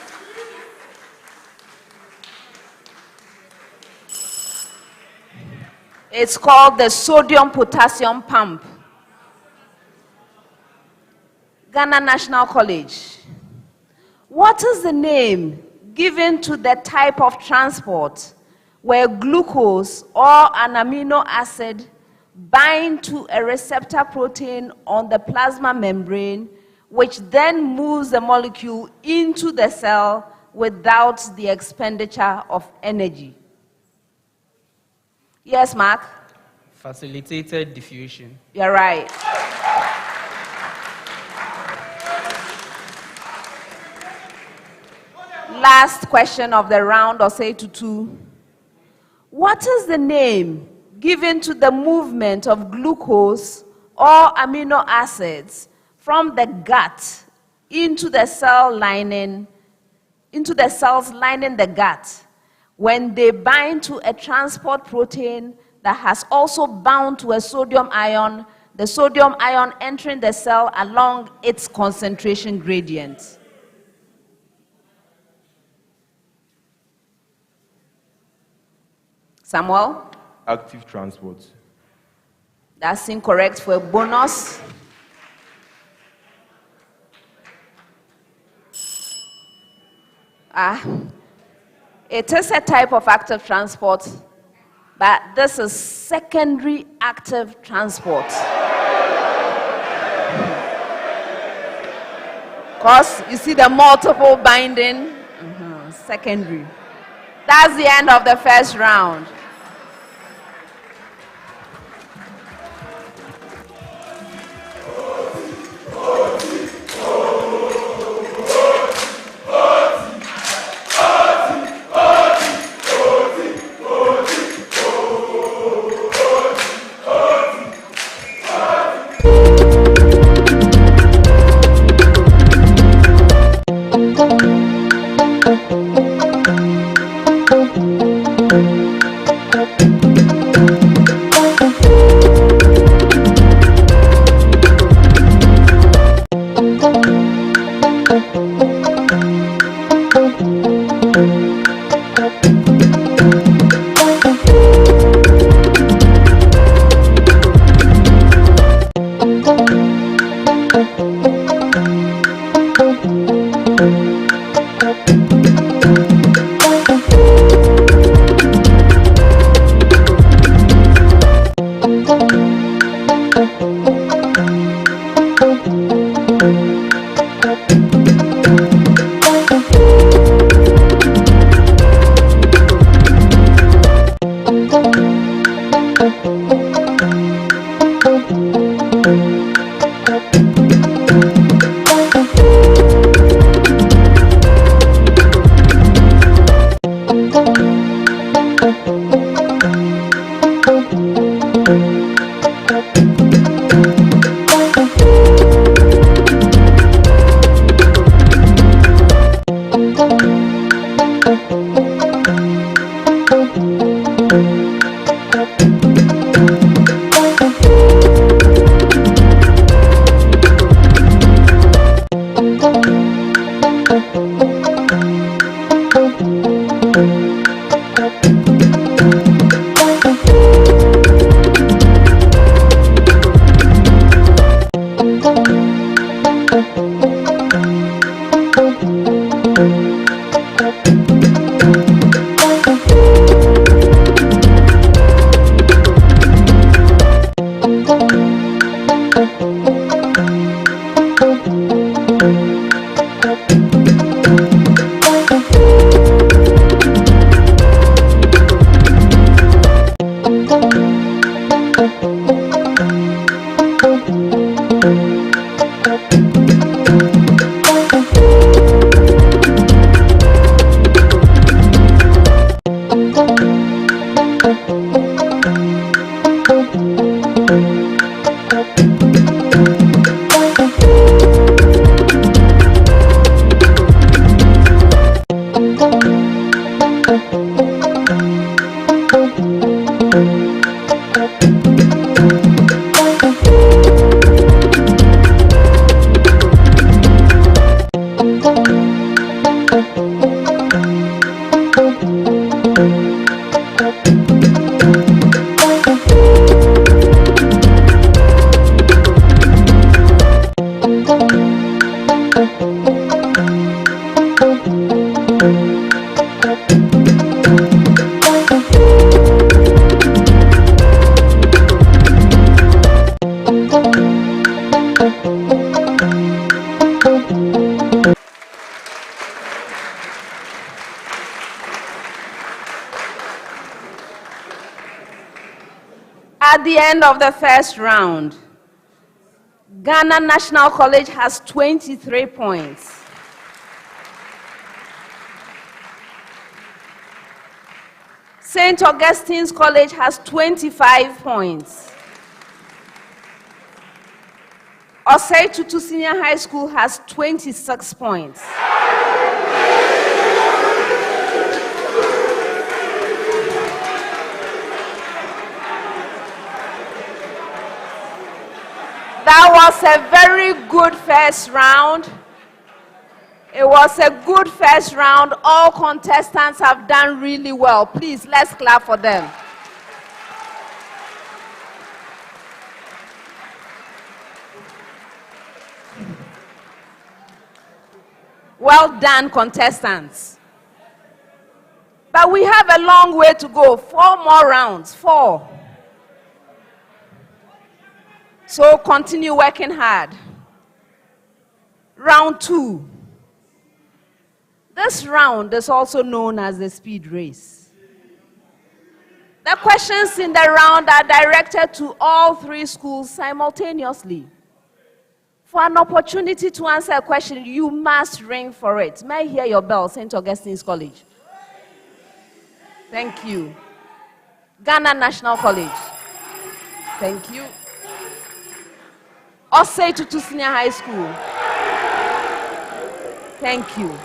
It's called the sodium-potassium pump. Ghana National College. What is the name given to the type of transport where glucose or an amino acid bind to a receptor protein on the plasma membrane, which then moves the molecule into the cell without the expenditure of energy? Yes, Mark? Facilitated diffusion. You're right. Last question of the round, Osei Tutu. What is the name given to the movement of glucose or amino acids from the gut into the cell lining, into the cells lining the gut, when they bind to a transport protein that has also bound to a sodium ion, the sodium ion entering the cell along its concentration gradient? Samuel? Active transport. That's incorrect for a bonus. It is a type of active transport, but this is secondary active transport. Because you see the multiple binding, secondary. That's the end of the first round. At the end of the first round, Ghana National College has 23 points. St. Augustine's College has 25 points. Osei Tutu Senior High School has 26 points. That was a very good first round. It was a good first round. All contestants have done really well. Please, let's clap for them. Well done, contestants. But we have a long way to go. 4 more rounds. 4. So continue working hard. Round 2. This round is also known as the speed race. The questions in the round are directed to all 3 schools simultaneously. For an opportunity to answer a question, you must ring for it. May I hear your bell, St. Augustine's College? Thank you. Ghana National College. Thank you. Osei Tutu Senior High School. Thank you.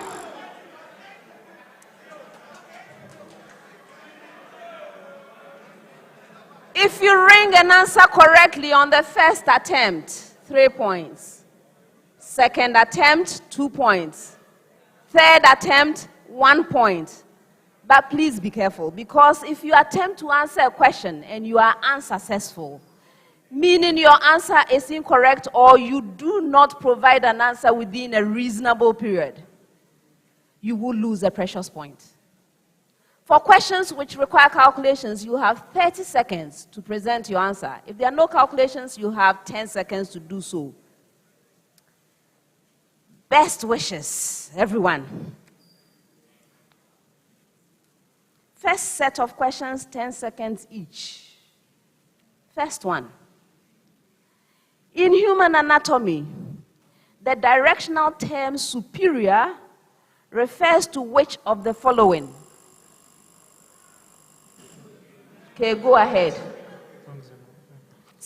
If you ring and answer correctly on the first attempt, 3 points. Second attempt, 2 points. Third attempt, 1 point. But please be careful, because if you attempt to answer a question and you are unsuccessful, meaning your answer is incorrect or you do not provide an answer within a reasonable period, you will lose a precious point. For questions which require calculations, you have 30 seconds to present your answer. If there are no calculations, you have 10 seconds to do so. Best wishes, everyone. First set of questions, 10 seconds each. First one. In human anatomy, the directional term superior refers to which of the following? Okay, go ahead.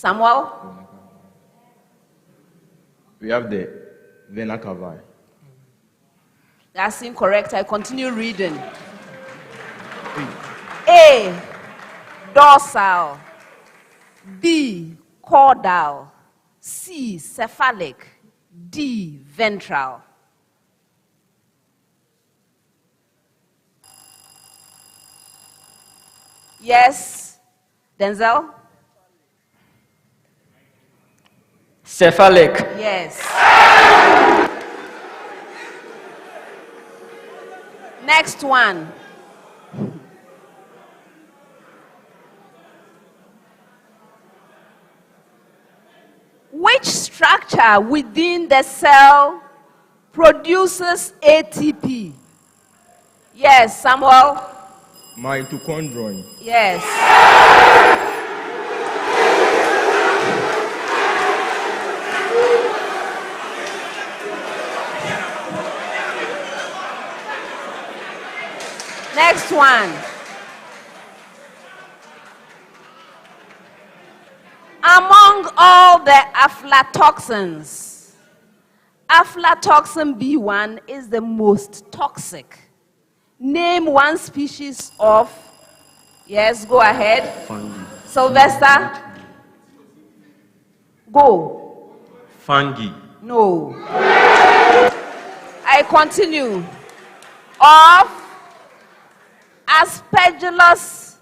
Samuel? We have the vena cava. That's incorrect. I continue reading. A, dorsal. B, caudal. C, cephalic. D, ventral. Yes, Denzel? Cephalic. Yes. Next one. Which structure within the cell produces ATP? Yes, Samuel? Mitochondrion. Yes. Next one. Among all the aflatoxins, aflatoxin B1 is the most toxic. Name one species of, yes, go ahead. Fungi. Sylvester? Go. Fungi. No. I continue. Of Aspergillus,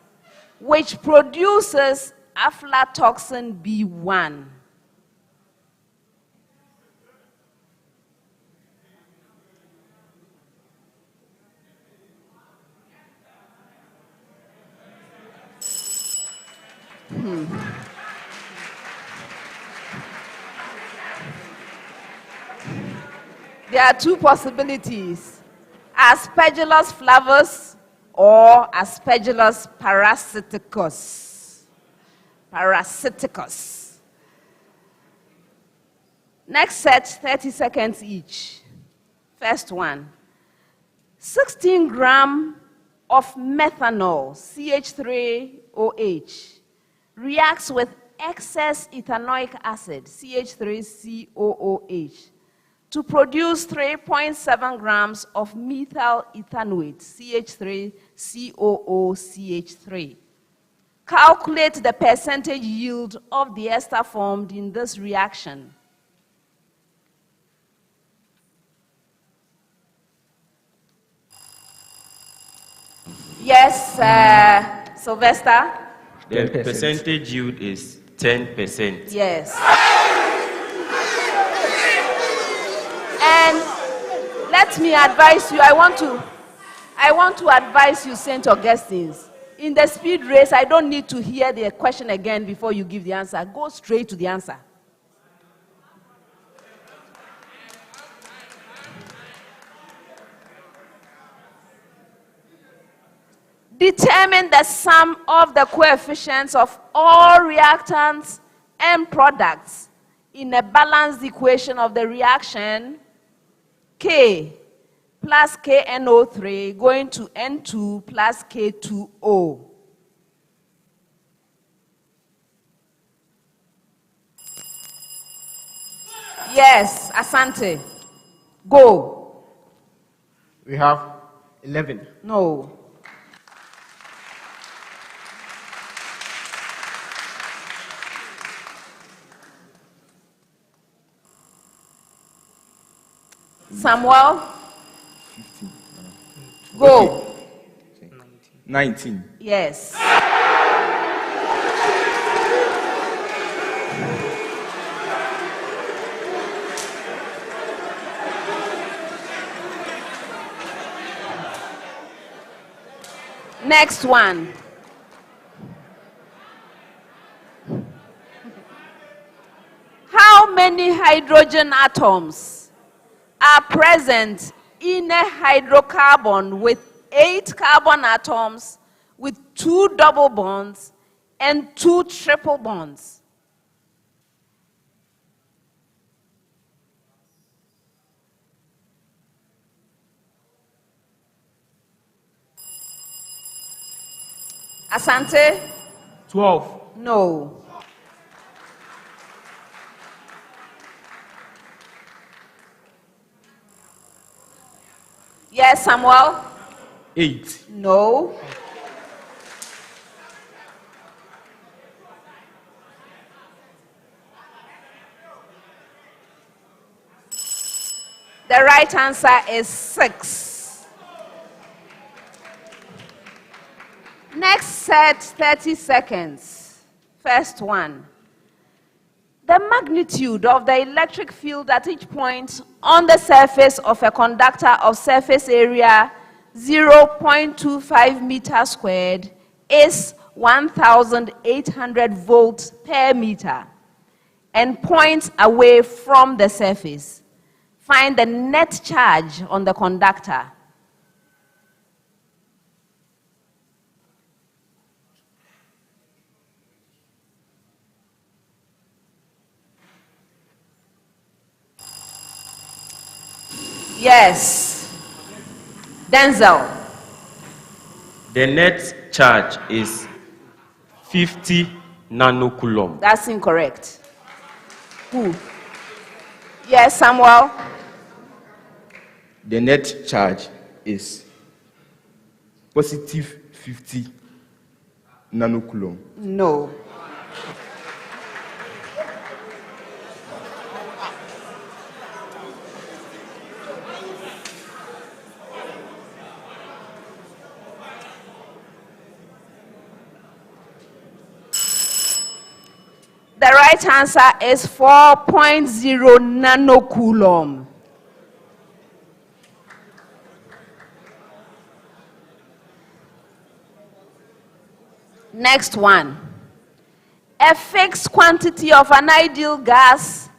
which produces aflatoxin B1. There are two possibilities: Aspergillus flavus or Aspergillus parasiticus. Parasiticus. Next set, 30 seconds each. First one. 16 grams of methanol, CH3OH, reacts with excess ethanoic acid, CH3COOH, to produce 3.7 grams of methyl ethanoate, CH3COOCH3. Calculate the percentage yield of the ester formed in this reaction. Yes, Sylvester? The percentage yield is 10%. Yes. And let me advise you, I want to advise you, St. Augustine's. In the speed race, I don't need to hear the question again before you give the answer. Go straight to the answer. Determine the sum of the coefficients of all reactants and products in a balanced equation of the reaction K plus KNO3 going to N2 plus K2O. Yes, Asante. Go. We have 11. No. Samuel? 15. Go. Okay. 19. Yes. Next one. How many hydrogen atoms are present in a hydrocarbon with 8 carbon atoms with 2 double bonds and 2 triple bonds? Asante? 12. No. Yes, Samuel? 8. No. The right answer is 6. Next set, 30 seconds. First one. The magnitude of the electric field at each point on the surface of a conductor of surface area 0.25 meters squared is 1,800 volts per meter and points away from the surface. Find the net charge on the conductor. Yes. Denzel. The net charge is 50 nanocoulomb. That's incorrect. Who? Yes, Samuel. The net charge is positive 50 nanocoulomb. No. The right answer is 4.0 nanocoulomb. Next one. A fixed quantity of an ideal gas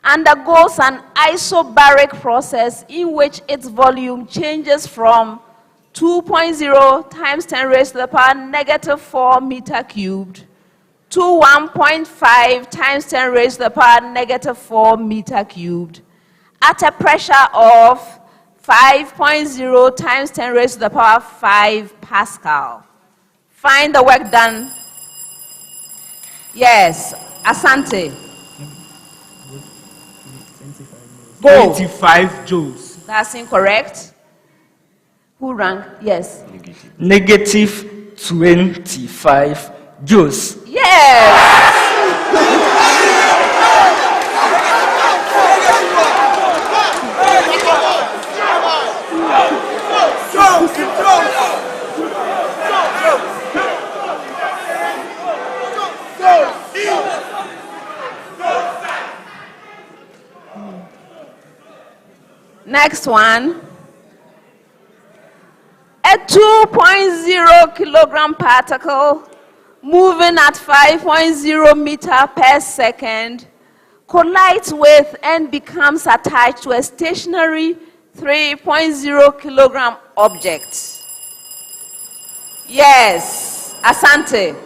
undergoes an isobaric process in which its volume changes from 2.0 times 10 raised to the power negative 4 meter cubed to 1.5 times 10 raised to the power negative 4 meter cubed at a pressure of 5.0 times 10 raised to the power 5 Pascal. Find the work done. Yes, Asante. Go. 25 joules. That's incorrect. Who rang? Yes. Negative 25 joules. Yes. Next one. A 2.0 kilogram particle moving at 5.0 meter per second collides with and becomes attached to a stationary 3.0 kilogram object. Yes, Asante.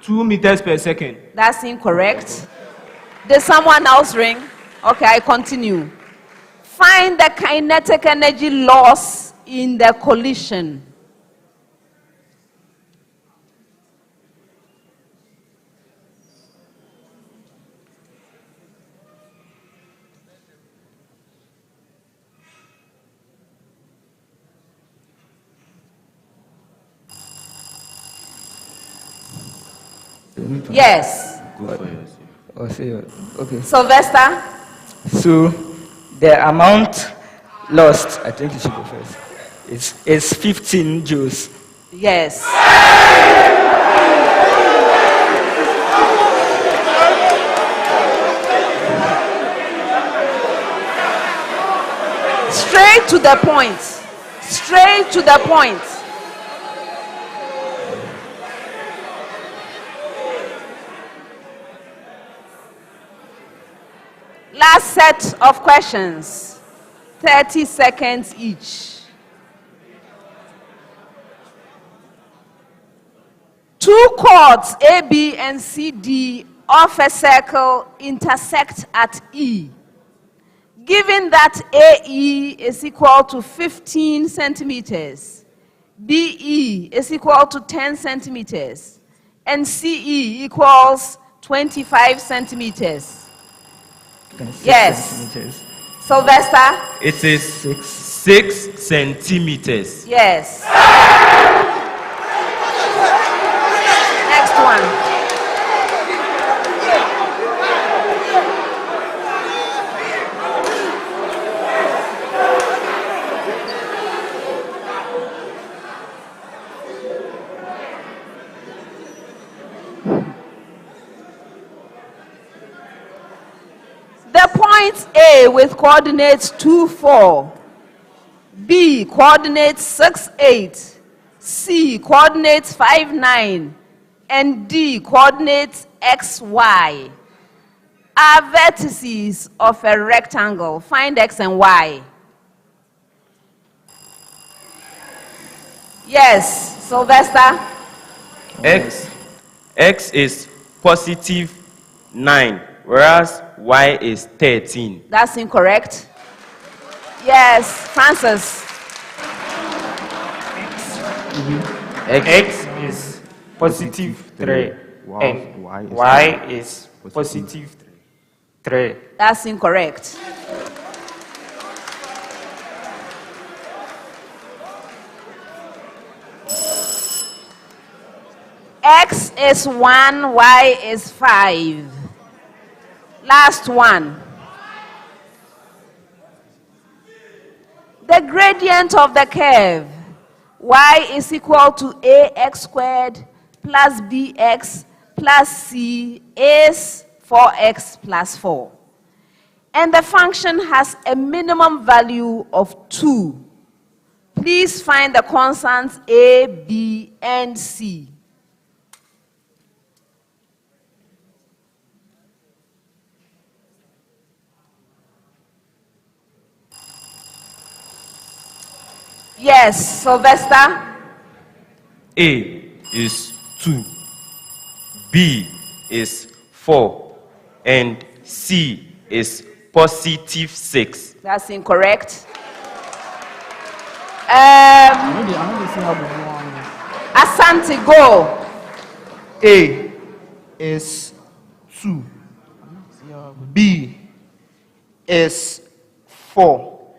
2 meters per second. That's incorrect. Did someone else ring? Okay, I continue. Find the kinetic energy loss in the collision. Yes. Okay. Sylvester? So, the amount lost, I think you should go first, is 15 joules. Yes. Straight to the point. Straight to the point. Last set of questions. 30 seconds each. Two chords A, B, and C, D of a circle intersect at E. Given that AE is equal to 15 centimeters, BE is equal to 10 centimeters, and CE equals 25 centimeters. Yes. Sylvester? It is 6 centimeters. Yes. Next one. The point A with coordinates 2, 4, B coordinates 6, 8, C coordinates 5, 9, and D coordinates X, Y are vertices of a rectangle. Find X and Y. Yes, Sylvester? X is positive 9, whereas Y is 13. That's incorrect. Yes, Francis. X is positive 3 and Y is positive 3. That's incorrect. X is 1, Y is 5. Last one. The gradient of the curve y is equal to ax squared plus bx plus c is 4x plus 4. And the function has a minimum value of 2. Please find the constants a, b, and c. Yes, Sylvester? A is 2, B is 4, and C is positive 6. That's incorrect. Asante, go. A is 2, B is 4,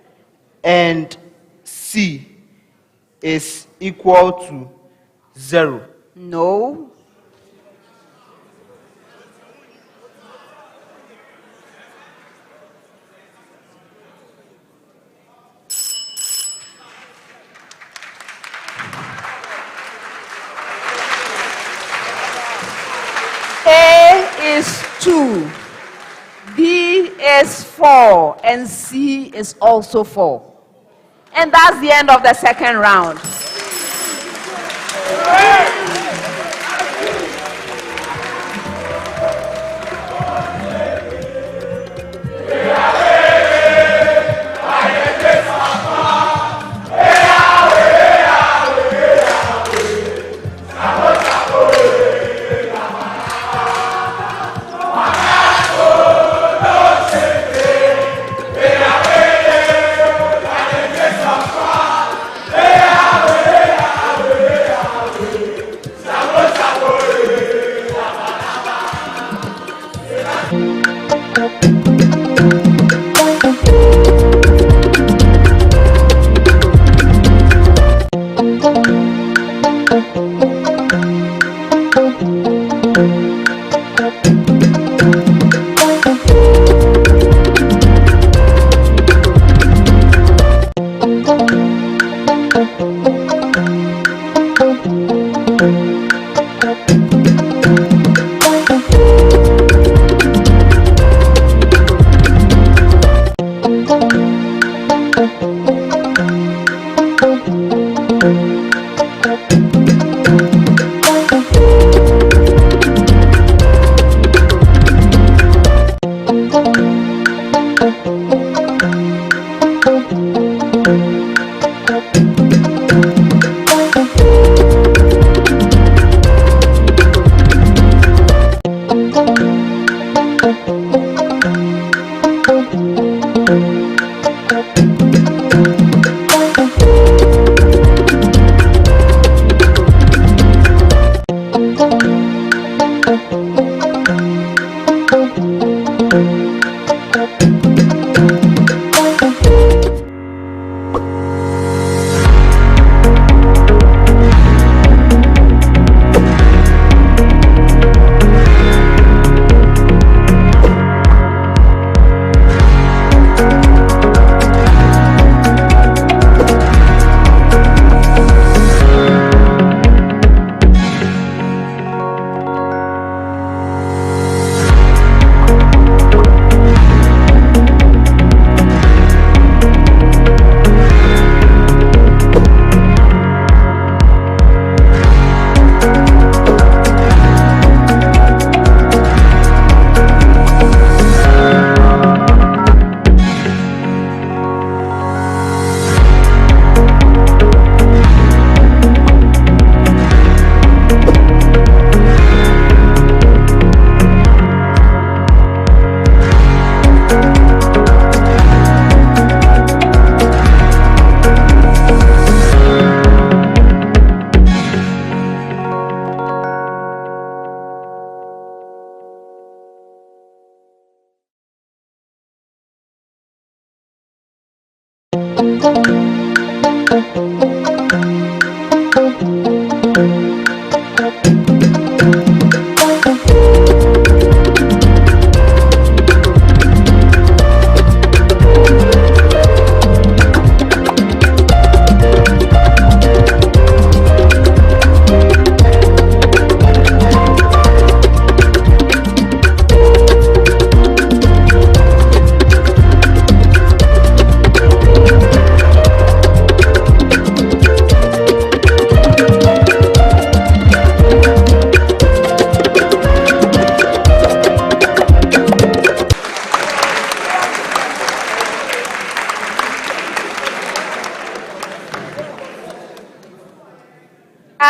and C is equal to 0. No. A is 2, B is 4, and C is also 4. And that's the end of the second round.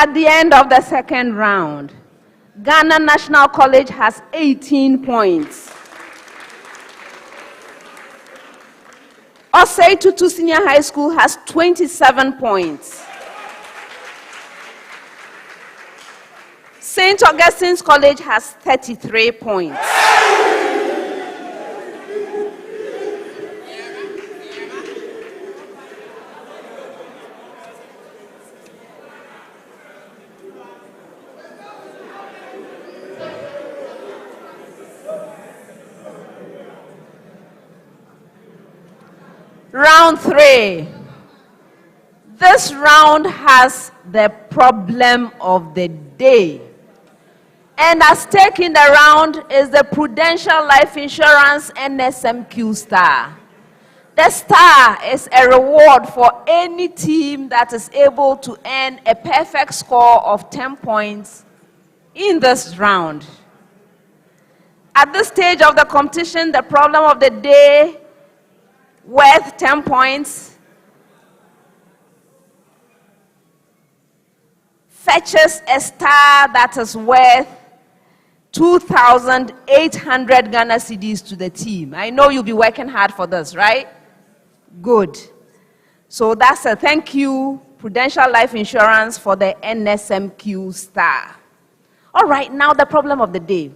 At the end of the second round, Ghana National College has 18 points. Osei Tutu Senior High School has 27 points. St. Augustine's College has 33 points. Round 3. This round has the problem of the day. And at stake in the round is the Prudential Life Insurance NSMQ Star. The star is a reward for any team that is able to earn a perfect score of 10 points in this round. At this stage of the competition, the problem of the day worth 10 points fetches a star that is worth 2,800 Ghana cedis to the team. I know you'll be working hard for this, right? Good. So that's a thank you, Prudential Life Insurance, for the NSMQ star. All right, now the problem of the day.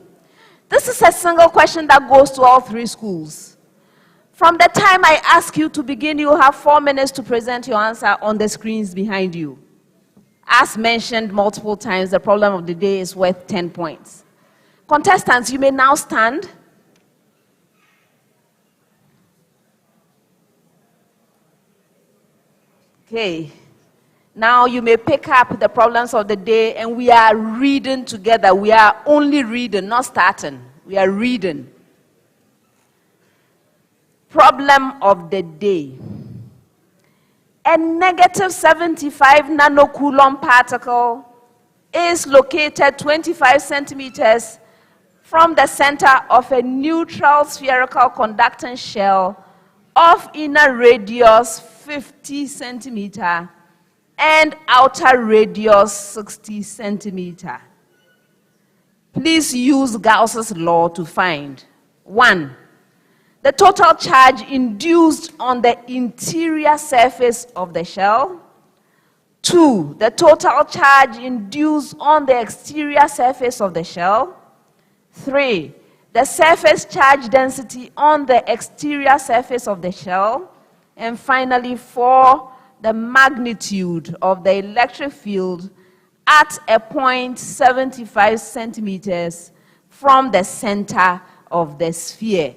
This is a single question that goes to all 3 schools. From the time I ask you to begin, you have 4 minutes to present your answer on the screens behind you. As mentioned multiple times, the problem of the day is worth 10 points. Contestants, you may now stand. Okay. Now you may pick up the problems of the day, and we are reading together. We are only reading, not starting. We are reading. Problem of the day. A negative 75 nanocoulomb particle is located 25 centimeters from the center of a neutral spherical conducting shell of inner radius 50 centimeter and outer radius 60 centimeter. Please use Gauss's law to find 1. The total charge induced on the interior surface of the shell. 2. The total charge induced on the exterior surface of the shell. 3. The surface charge density on the exterior surface of the shell. And finally, 4. The magnitude of the electric field at a point 75 centimeters from the center of the sphere.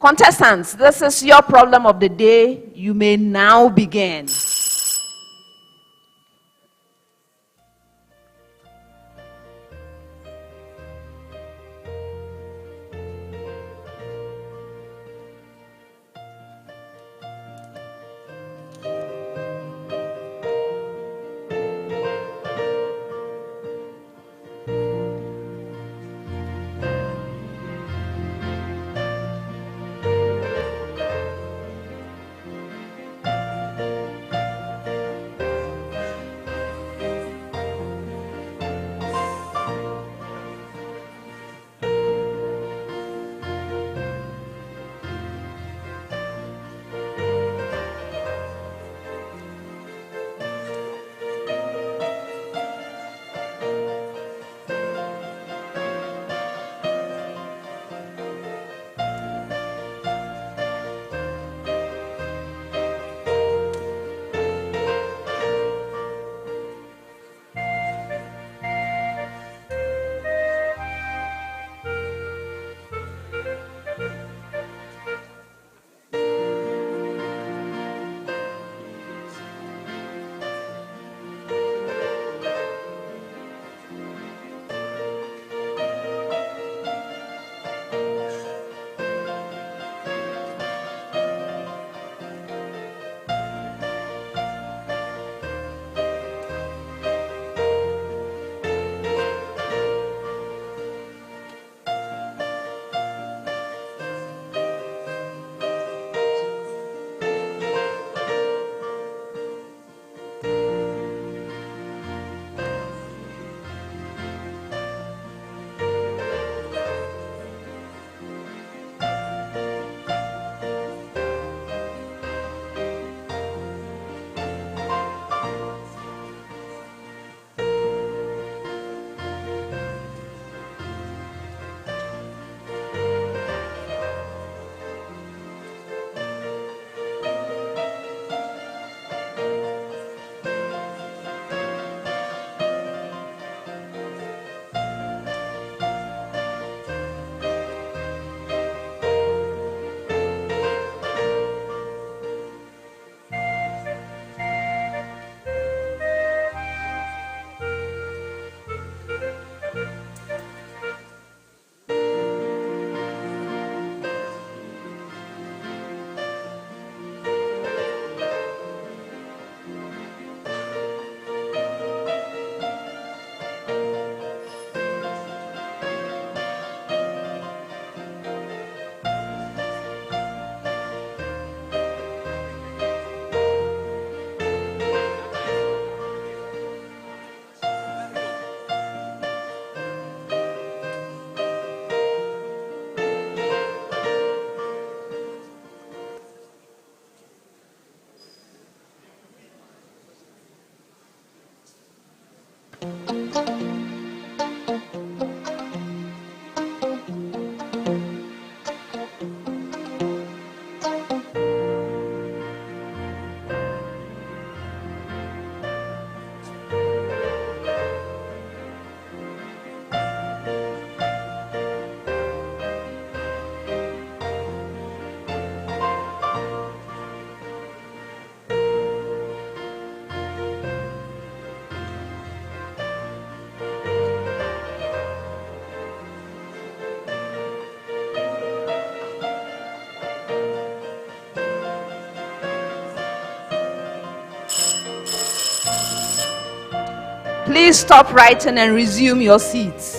Contestants, this is your problem of the day. You may now begin. Please stop writing and resume your seats.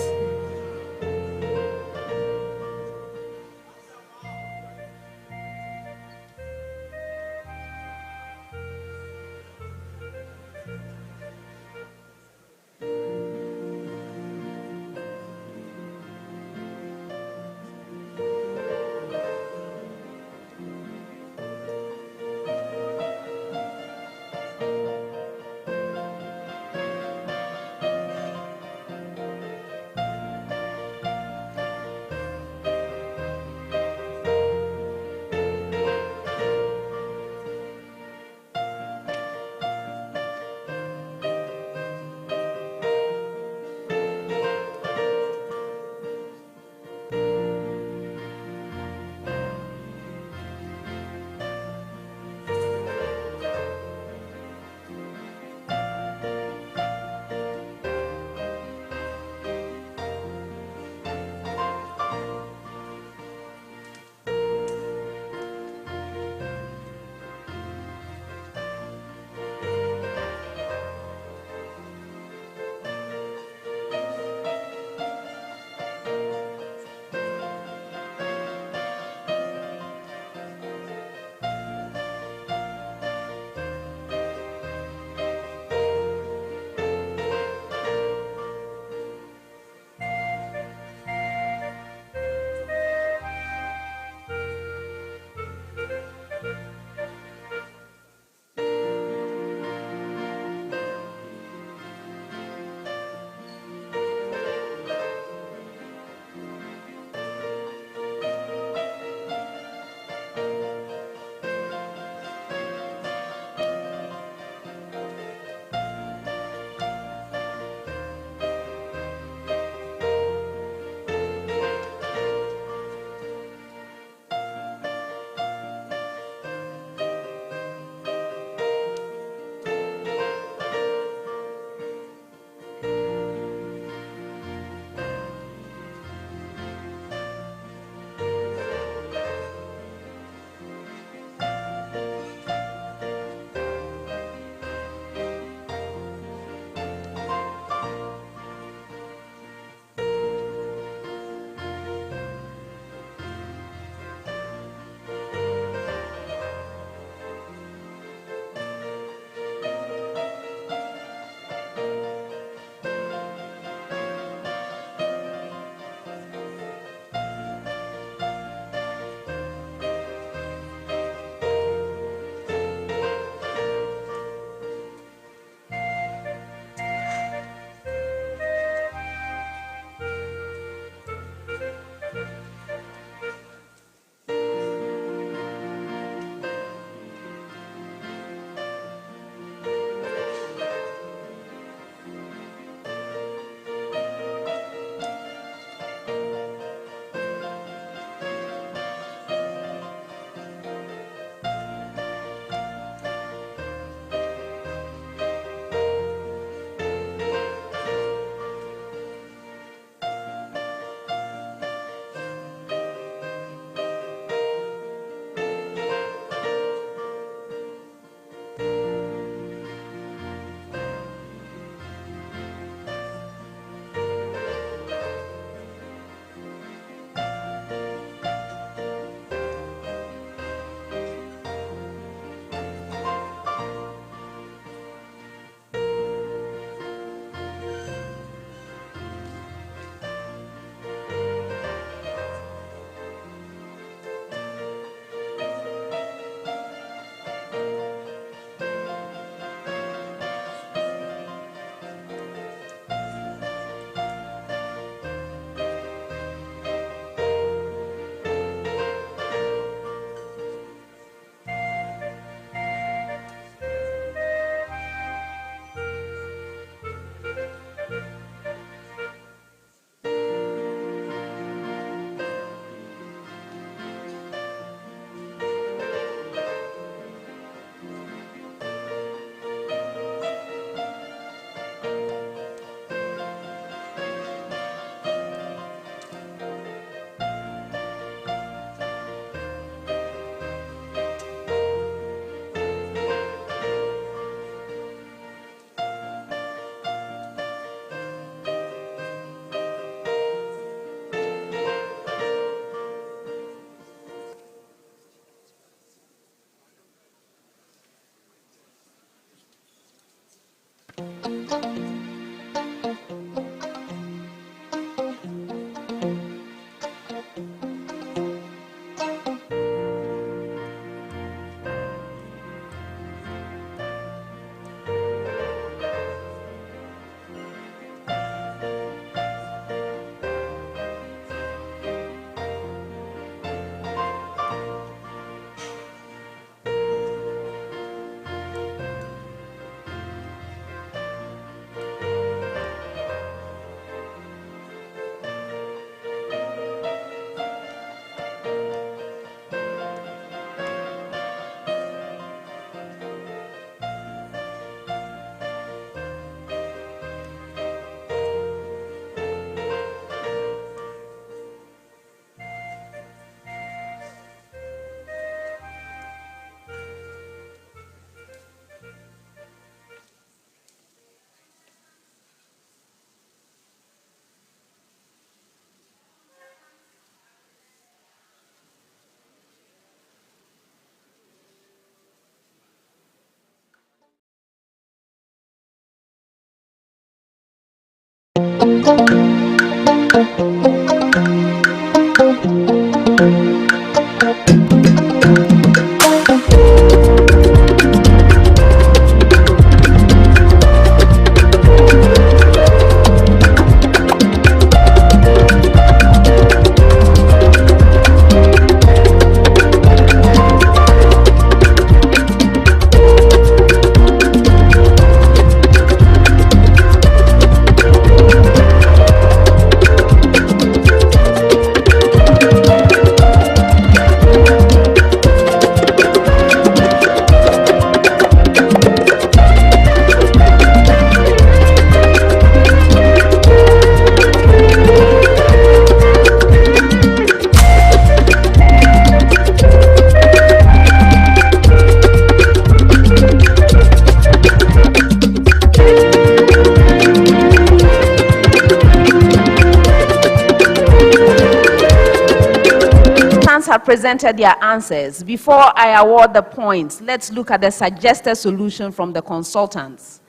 Have presented their answers. Before I award the points, let's look at the suggested solution from the consultants.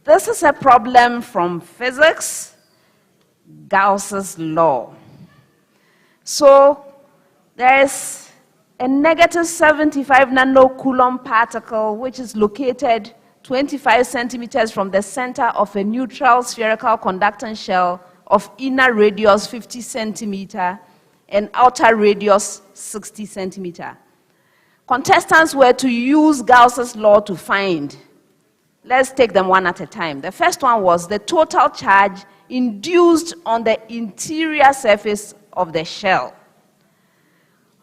This is a problem from physics, Gauss's law. So there is a negative 75 nanocoulomb particle which is located 25 centimeters from the center of a neutral spherical conductance shell of inner radius 50 centimeter and outer radius 60 centimeter. Contestants were to use Gauss's law to find. Let's take them one at a time. The first one was the total charge induced on the interior surface of the shell.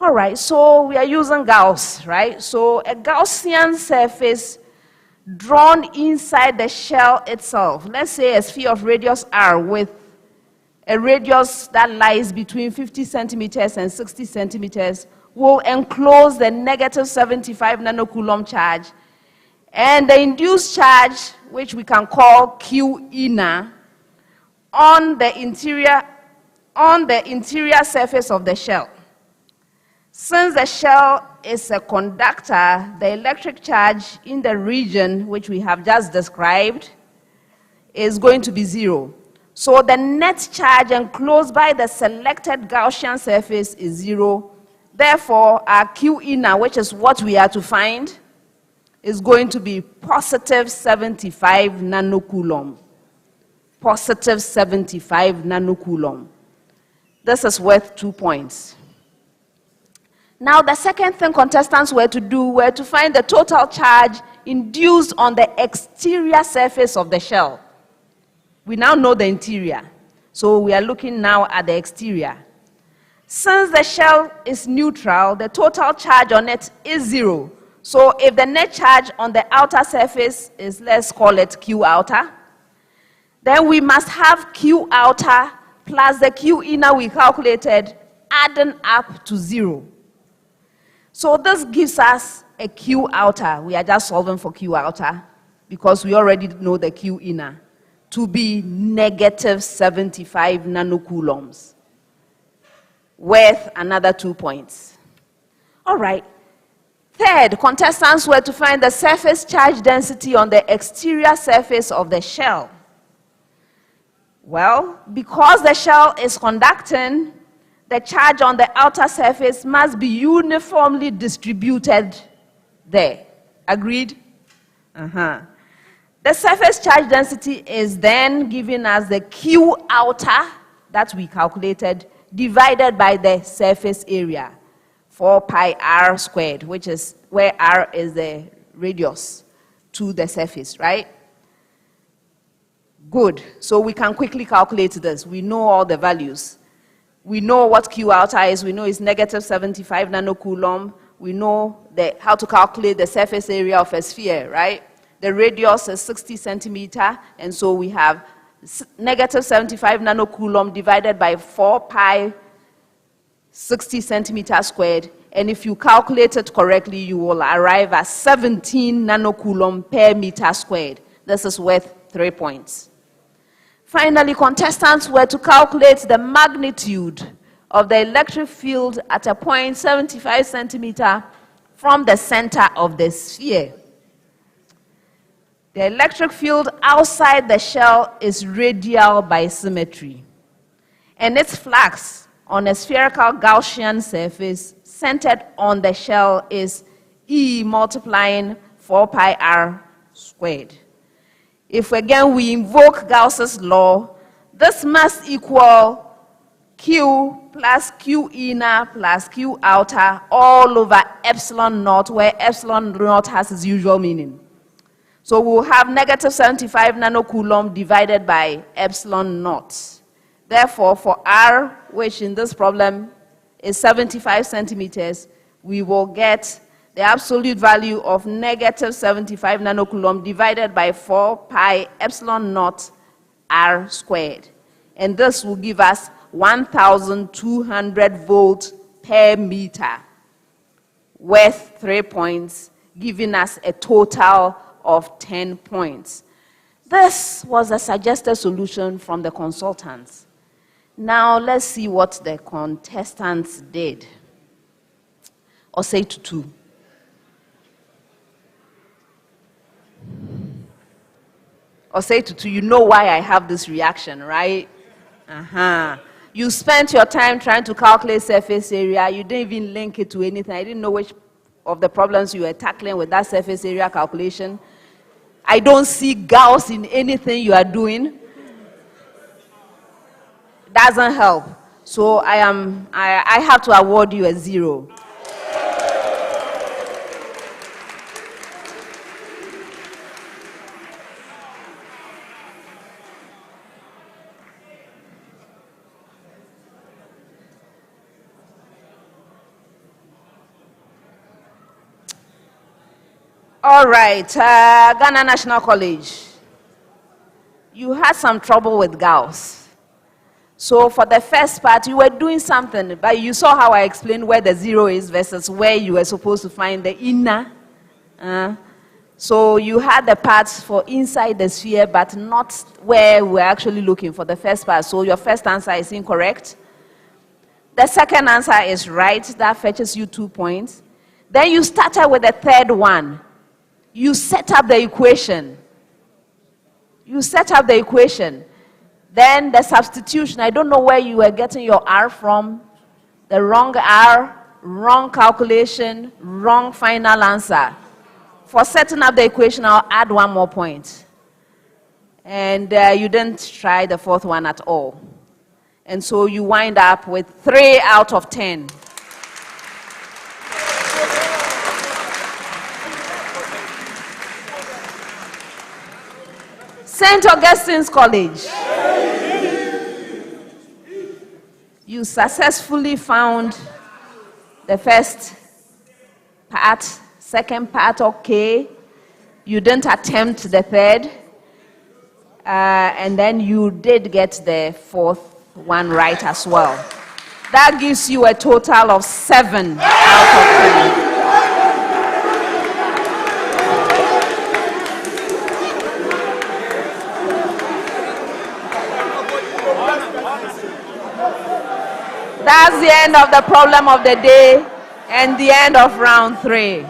All right, so we are using Gauss, right? So a Gaussian surface drawn inside the shell itself, let's say a sphere of radius r with a radius that lies between 50 centimeters and 60 centimeters, will enclose the negative 75 nanocoulomb charge, and the induced charge, which we can call Q inner, on the interior surface of the shell. Since the shell is a conductor, the electric charge in the region which we have just described is going to be 0. So the net charge enclosed by the selected Gaussian surface is 0. Therefore, our Q inner, which is what we are to find, is going to be positive 75 nanocoulomb. Positive 75 nanocoulomb. This is worth 2 points. Now, the second thing contestants were to do were to find the total charge induced on the exterior surface of the shell. We now know the interior, so we are looking now at the exterior. Since the shell is neutral, the total charge on it is 0. So if the net charge on the outer surface is, let's call it Q outer, then we must have Q outer plus the Q inner we calculated adding up to 0. So this gives us a Q outer. We are just solving for Q outer because we already know the Q inner to be negative 75 nanocoulombs, worth another 2 points. All right. Third, contestants were to find the surface charge density on the exterior surface of the shell. Well, because the shell is conducting, the charge on the outer surface must be uniformly distributed there. Agreed? The surface charge density is then given as the Q outer that we calculated divided by the surface area, 4 pi r squared, which is where r is the radius to the surface, right? Good. So we can quickly calculate this. We know all the values. We know what Q outer is. We know it's negative 75 nanocoulomb. We know how to calculate the surface area of a sphere, right? The radius is 60 centimeter, and so we have negative 75 nanocoulomb divided by 4 pi 60 centimeters squared. And if you calculate it correctly, you will arrive at 17 nanocoulomb per meter squared. This is worth 3 points. Finally, contestants were to calculate the magnitude of the electric field at a point 75 centimeter from the center of the sphere. The electric field outside the shell is radial by symmetry, and its flux on a spherical Gaussian surface centered on the shell is E multiplying 4 pi r squared. If again we invoke Gauss's law, this must equal Q plus Q inner plus Q outer all over epsilon naught, where epsilon naught has its usual meaning. So we'll have negative 75 nanocoulomb divided by epsilon naught. Therefore, for R, which in this problem is 75 centimeters, we will get the absolute value of negative 75 nanocoulomb divided by 4 pi epsilon naught R squared. And this will give us 1,200 volts per meter worth 3 points, giving us a total of 10 points. This was a suggested solution from the consultants. Now let's see what the contestants did. Osei Tutu. Osei Tutu, you know why I have this reaction, right? You spent your time trying to calculate surface area. You didn't even link it to anything. I didn't know which of the problems you were tackling with that surface area calculation. I don't see Gauss in anything you are doing. Doesn't help. So I have to award you a 0. All right, Ghana National College. You had some trouble with Gauss. So for the first part, you were doing something, but you saw how I explained where the 0 is versus where you were supposed to find the inner. So you had the parts for inside the sphere, but not where we're actually looking for the first part. So your first answer is incorrect. The second answer is right. That fetches you 2 points. Then you started with the third one. You set up the equation. Then the substitution, I don't know where you were getting your R from. The wrong R, wrong calculation, wrong final answer. For setting up the equation, I'll add 1 more point. And you didn't try the fourth one at all. And so you wind up with 3 out of 10. St. Augustine's College. You successfully found the first part, second part okay. You didn't attempt the third. And then you did get the fourth one right as well. That gives you a total of 7 out of 10. That's the end of the problem of the day and the end of round 3.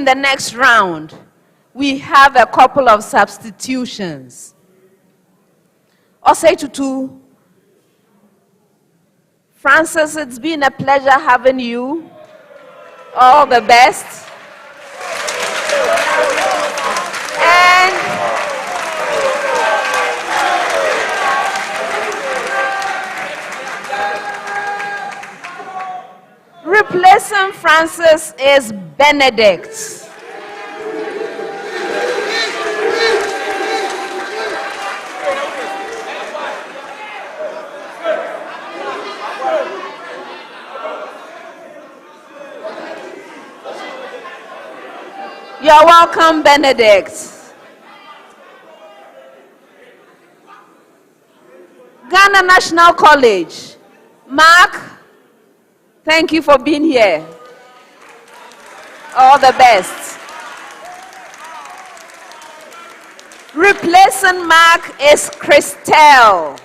The next round, we have a couple of substitutions. Osei Tutu, Francis, it's been a pleasure having you. All the best. And replacing Francis is Benedict. You're welcome, Benedict. Ghana National College. Mark, thank you for being here. All the best. Replacing Mark is Christelle.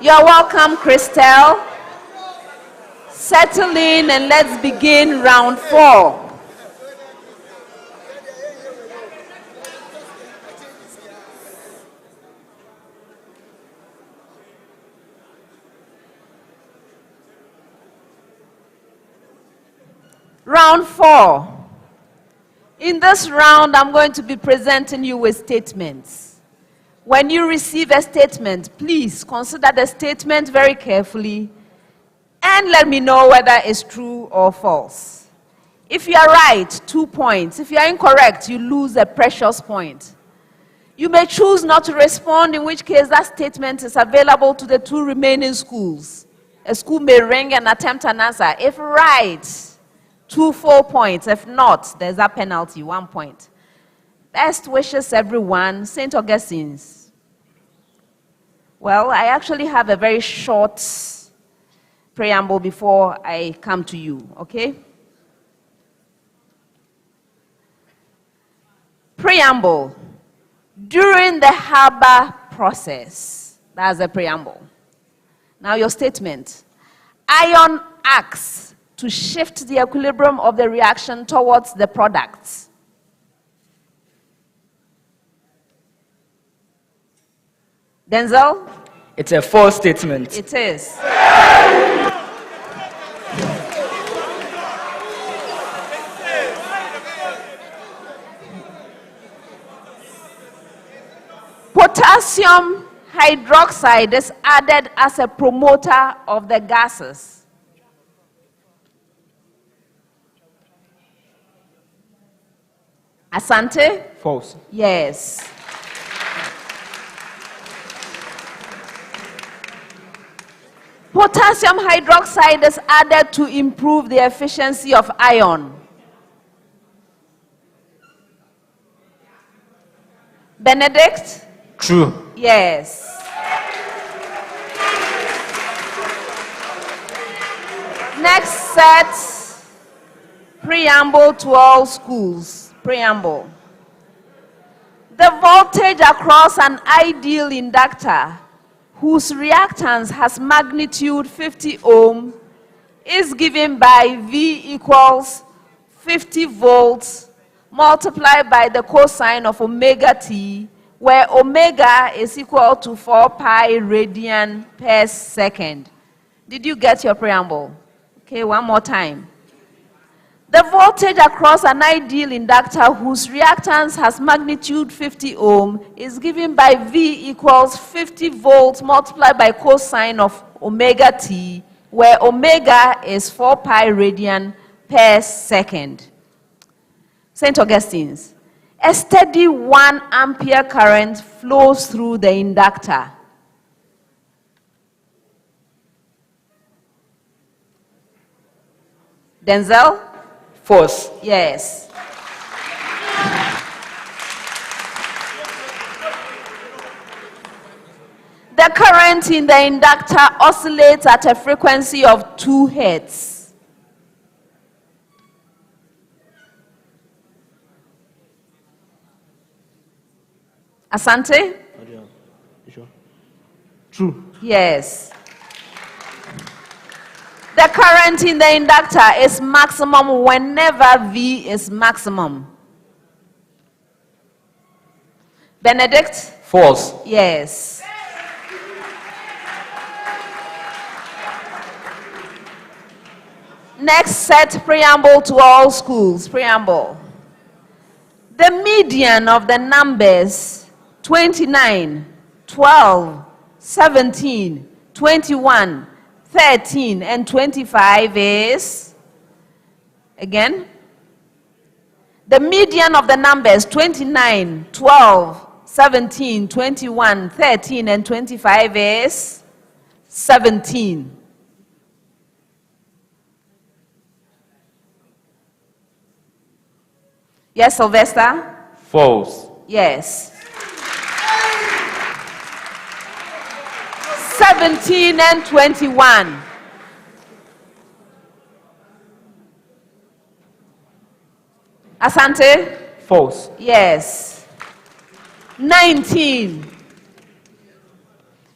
You're welcome, Christelle. Settle in and let's begin round 4. Round 4. In this round, I'm going to be presenting you with statements. When you receive a statement, please consider the statement very carefully and let me know whether it's true or false. If you are right, 2 points. If you are incorrect, you lose a precious point. You may choose not to respond, in which case that statement is available to the 2 remaining schools. A school may ring and attempt an answer. If right, 2 full points. If not, there's a penalty, 1 point. Best wishes, everyone. St. Augustine's. Well, I actually have a very short preamble before I come to you, okay? Preamble. During the Haber process, that's a preamble. Now your statement. Ion acts to shift the equilibrium of the reaction towards the products. Denzel? It's a false statement. It is. Potassium hydroxide is added as a promoter of the gases. Asante? False. Yes. Potassium hydroxide is added to improve the efficiency of iron. Benedict? True. Yes. Next set, preamble to all schools. Preamble. The voltage across an ideal inductor whose reactance has magnitude 50 ohm is given by V equals 50 volts multiplied by the cosine of omega t, where omega is equal to 4 pi radian per second. Did you get your preamble? Okay, one more time. The voltage across an ideal inductor whose reactance has magnitude 50 ohm is given by V equals 50 volts multiplied by cosine of omega t, where omega is 4 pi radian per second. St. Augustine's. A steady 1 ampere current flows through the inductor. Denzel? Force. Yes. The current in the inductor oscillates at a frequency of 2 hertz. Asante? True. Yes. The current in the inductor is maximum whenever V is maximum. Benedict? False. Yes. Next set, preamble to all schools. Preamble. The median of the numbers 29, 12, 17, 21, 13, and 25 is, again, the median of the numbers 29, 12, 17, 21, 13, and 25 is 17. Yes, Sylvester? False. Yes. 17 and 21. Asante? False. Yes. 19.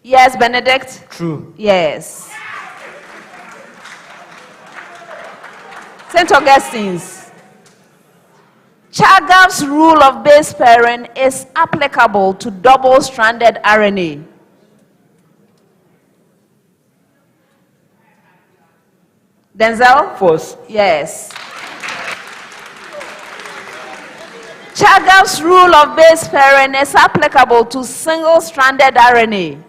Yes, Benedict? True. Yes. St. Augustine's. Chagall's rule of base pairing is applicable to double-stranded RNA. Denzel? False. Yes. Chagall's rule of base pairing is applicable to single-stranded RNA.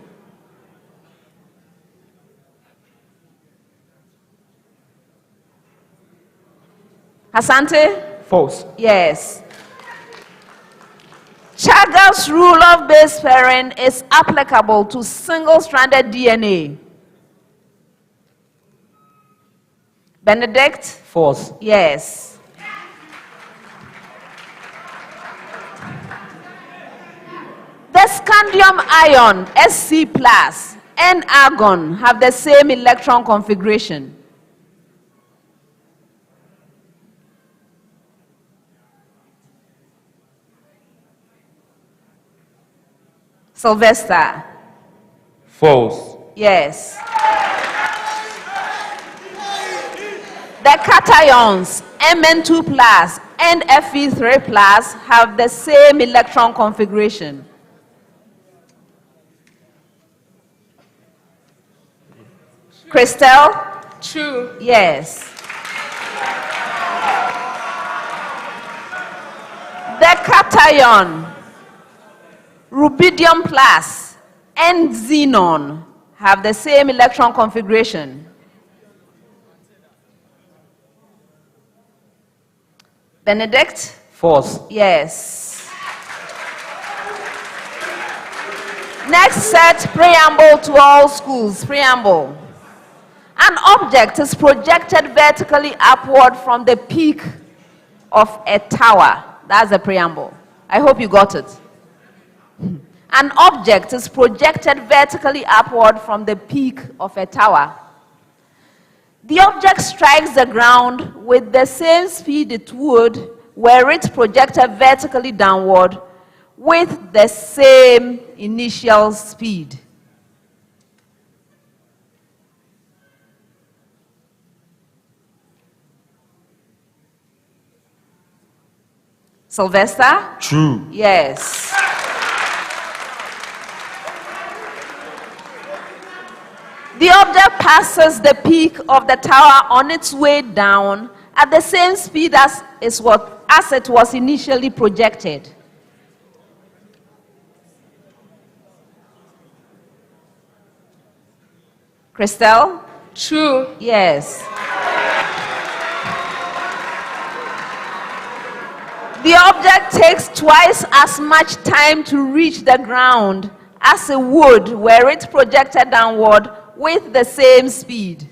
Asante? False. Yes. Chagall's rule of base pairing is applicable to single-stranded DNA. Benedict? False. Yes. The scandium ion, Sc+, and argon have the same electron configuration. Sylvester? False. Yes. The cations Mn2+ and Fe3+ have the same electron configuration. Christelle? True. Yes. The cation rubidium plus and xenon have the same electron configuration. Benedict? False. Yes. Next set, preamble to all schools. Preamble. An object is projected vertically upward from the peak of a tower. That's the preamble. I hope you got it. An object is projected vertically upward from the peak of a tower. The object strikes the ground with the same speed it would were it projected vertically downward with the same initial speed. Sylvester? True. Yes. The object passes the peak of the tower on its way down at the same speed as it was initially projected. Christelle? True. Yes. The object takes twice as much time to reach the ground as it would were it projected downward with the same speed.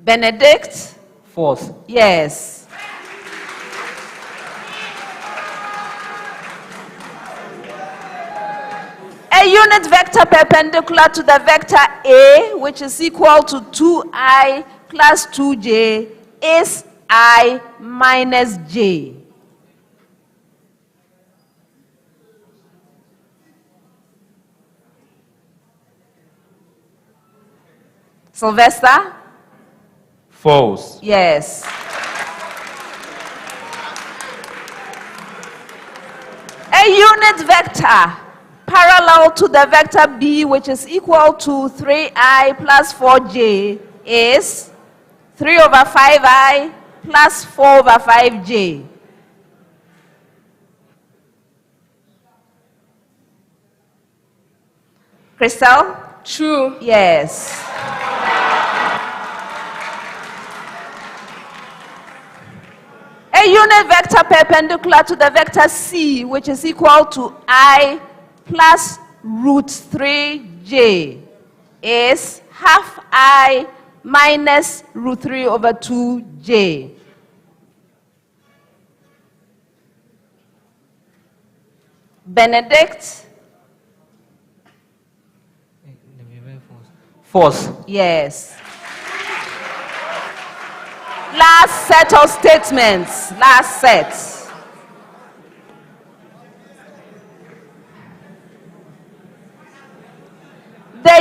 Benedict? False. Yes. A unit vector perpendicular to the vector A, which is equal to 2I plus 2j, is I minus j. Sylvester? False. Yes. A unit vector parallel to the vector B, which is equal to 3I plus 4j, is 3 over 5I plus 4 over 5j. Crystal? True. Yes. A unit vector perpendicular to the vector C, which is equal to I plus root 3j, is half I minus root 3 over 2j. Benedict? False. Yes. Last set of statements. Last set. The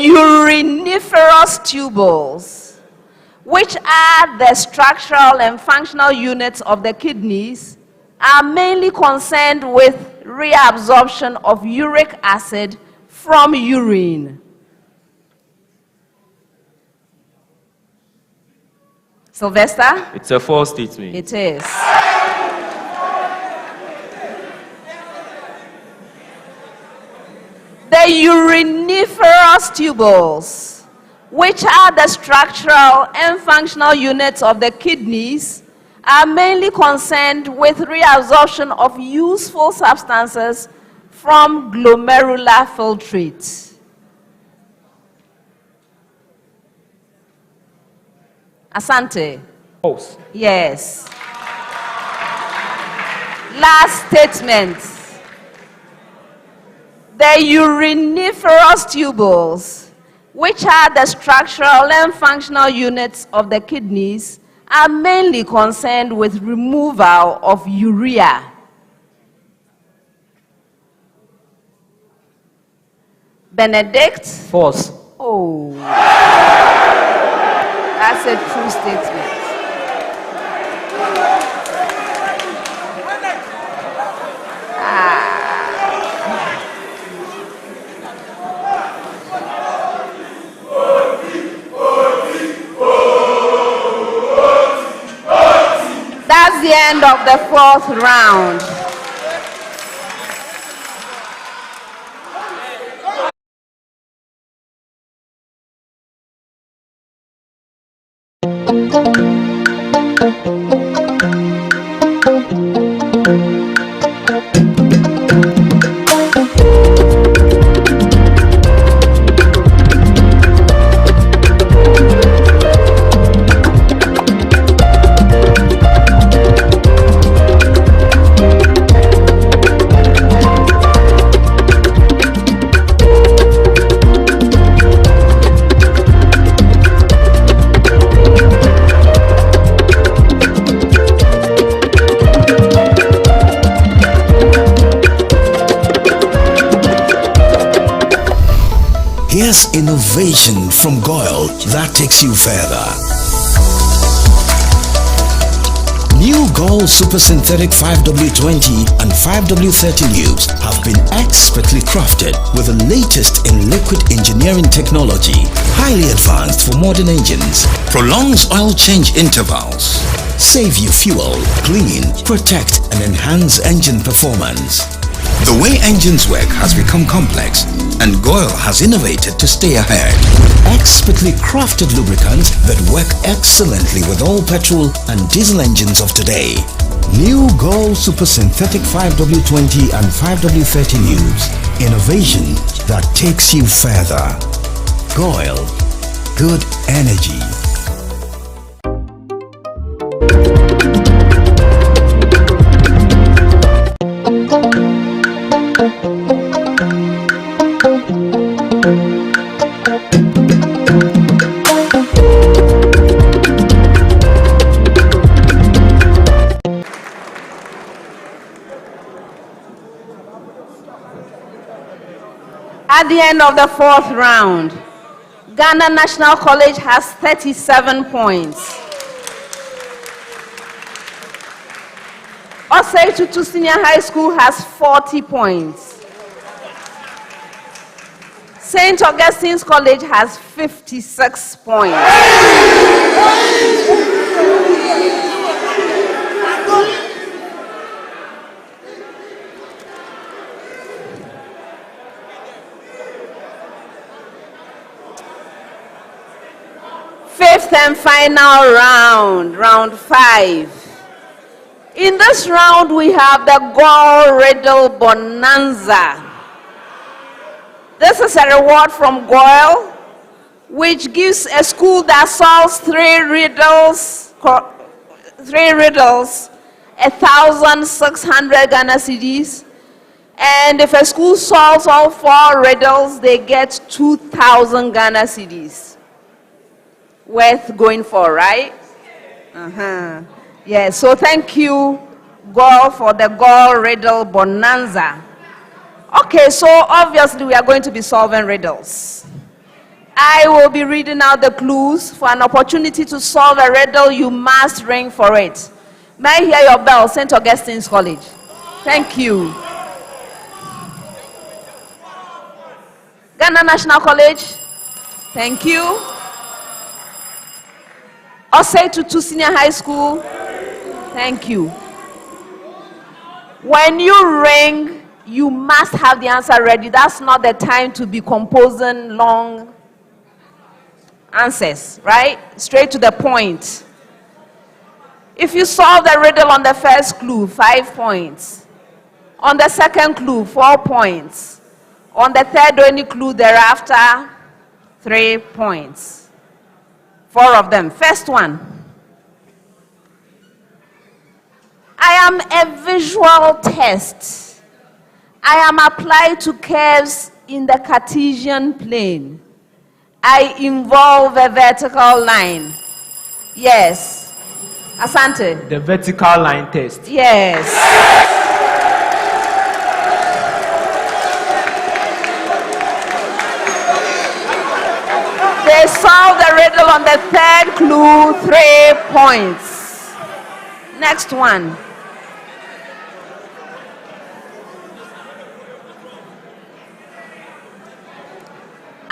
uriniferous tubules, which are the structural and functional units of the kidneys, are mainly concerned with reabsorption of uric acid from urine. Sylvester? It's a false statement. It is. The uriniferous tubules, which are the structural and functional units of the kidneys, are mainly concerned with reabsorption of useful substances from glomerular filtrate. Asante? False. Yes. Last statement. The uriniferous tubules, which are the structural and functional units of the kidneys, are mainly concerned with removal of urea. Benedict? False. Oh. That's a true statement. That's the end of the fourth round. Witness innovation from Goyle that takes you further. New Gold Super Synthetic 5W20 and 5W30 lubes have been expertly crafted with the latest in liquid engineering technology, highly advanced for modern engines, prolongs oil change intervals, save you fuel, clean, protect and enhance engine performance. The way engines work has become complex, and Goyle has innovated to stay ahead. Expertly crafted lubricants that work excellently with all petrol and diesel engines of today. New Goyle Super Synthetic 5W20 and 5W30 lubes. Innovation that takes you further. Goyle. Good energy. At the end of the fourth round, Ghana National College has 37 points. Osei Tutu Senior High School has 40 points. St. Augustine's College has 56 points. Fifth and final round, round 5. In this round, we have the Goyle Riddle Bonanza. This is a reward from Goyle, which gives a school that solves 3 riddles, 1,600 Ghana cedis. And if a school solves all 4 riddles, they get 2,000 Ghana cedis. Worth going for, right? Yeah, so thank you, Goyle, for the Goyle Riddle Bonanza. Okay, so obviously we are going to be solving riddles. I will be reading out the clues. For an opportunity to solve a riddle, you must ring for it. May I hear your bell, St. Augustine's College? Thank you. Ghana National College? Thank you. Osei Tutu Senior High School? Thank you. When you ring, you must have the answer ready. That's not the time to be composing long answers, right? Straight to the point. If you solve the riddle on the first clue, 5 points. On the second clue, 4 points. On the third or any clue thereafter, 3 points. 4 of them. First one. I am a visual test. I am applied to curves in the Cartesian plane. I involve a vertical line. Yes. Asante. The vertical line test. Yes. They solved the riddle on the third clue, 3 points. Next one.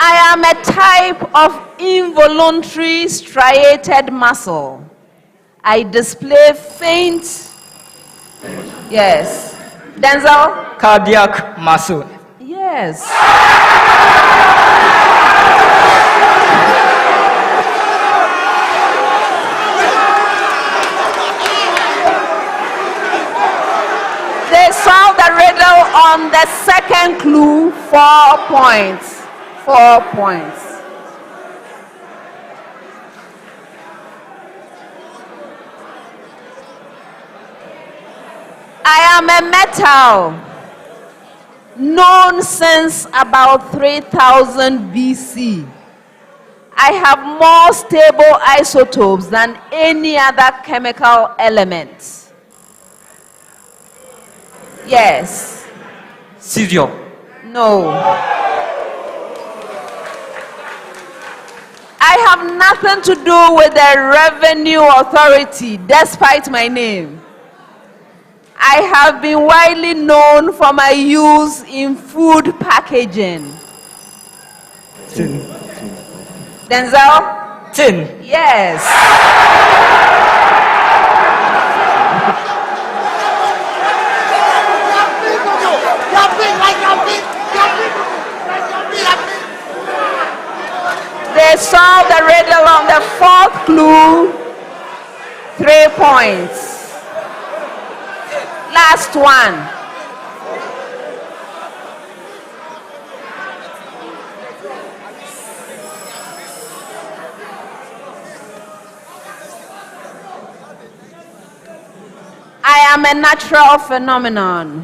I am a type of involuntary striated muscle. I display faint, yes. Denzel? Cardiac muscle. Yes. They solved the riddle on the second clue, 4 points. 4 points. I am a metal known since about 3000 BC. I have more stable isotopes than any other chemical element. Yes. Cesium. No. have nothing to do with the Revenue Authority, despite my name. I have been widely known for my use in food packaging. Tin. Denzel? Tin. Yes. They solved the riddle on the fourth clue. 3 points. Last one. I am a natural phenomenon.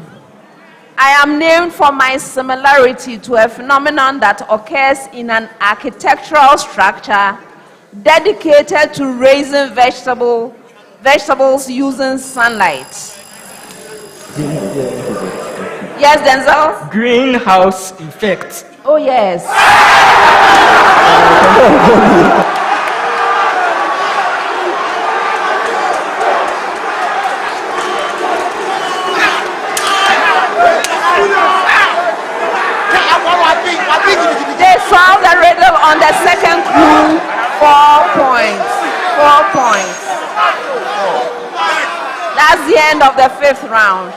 I am named for my similarity to a phenomenon that occurs in an architectural structure dedicated to raising vegetables using sunlight. Yes, Denzel? Greenhouse effect. Oh, yes. They solved the riddle on the second clue. 4 points. 4 points. That's the end of the 5th round.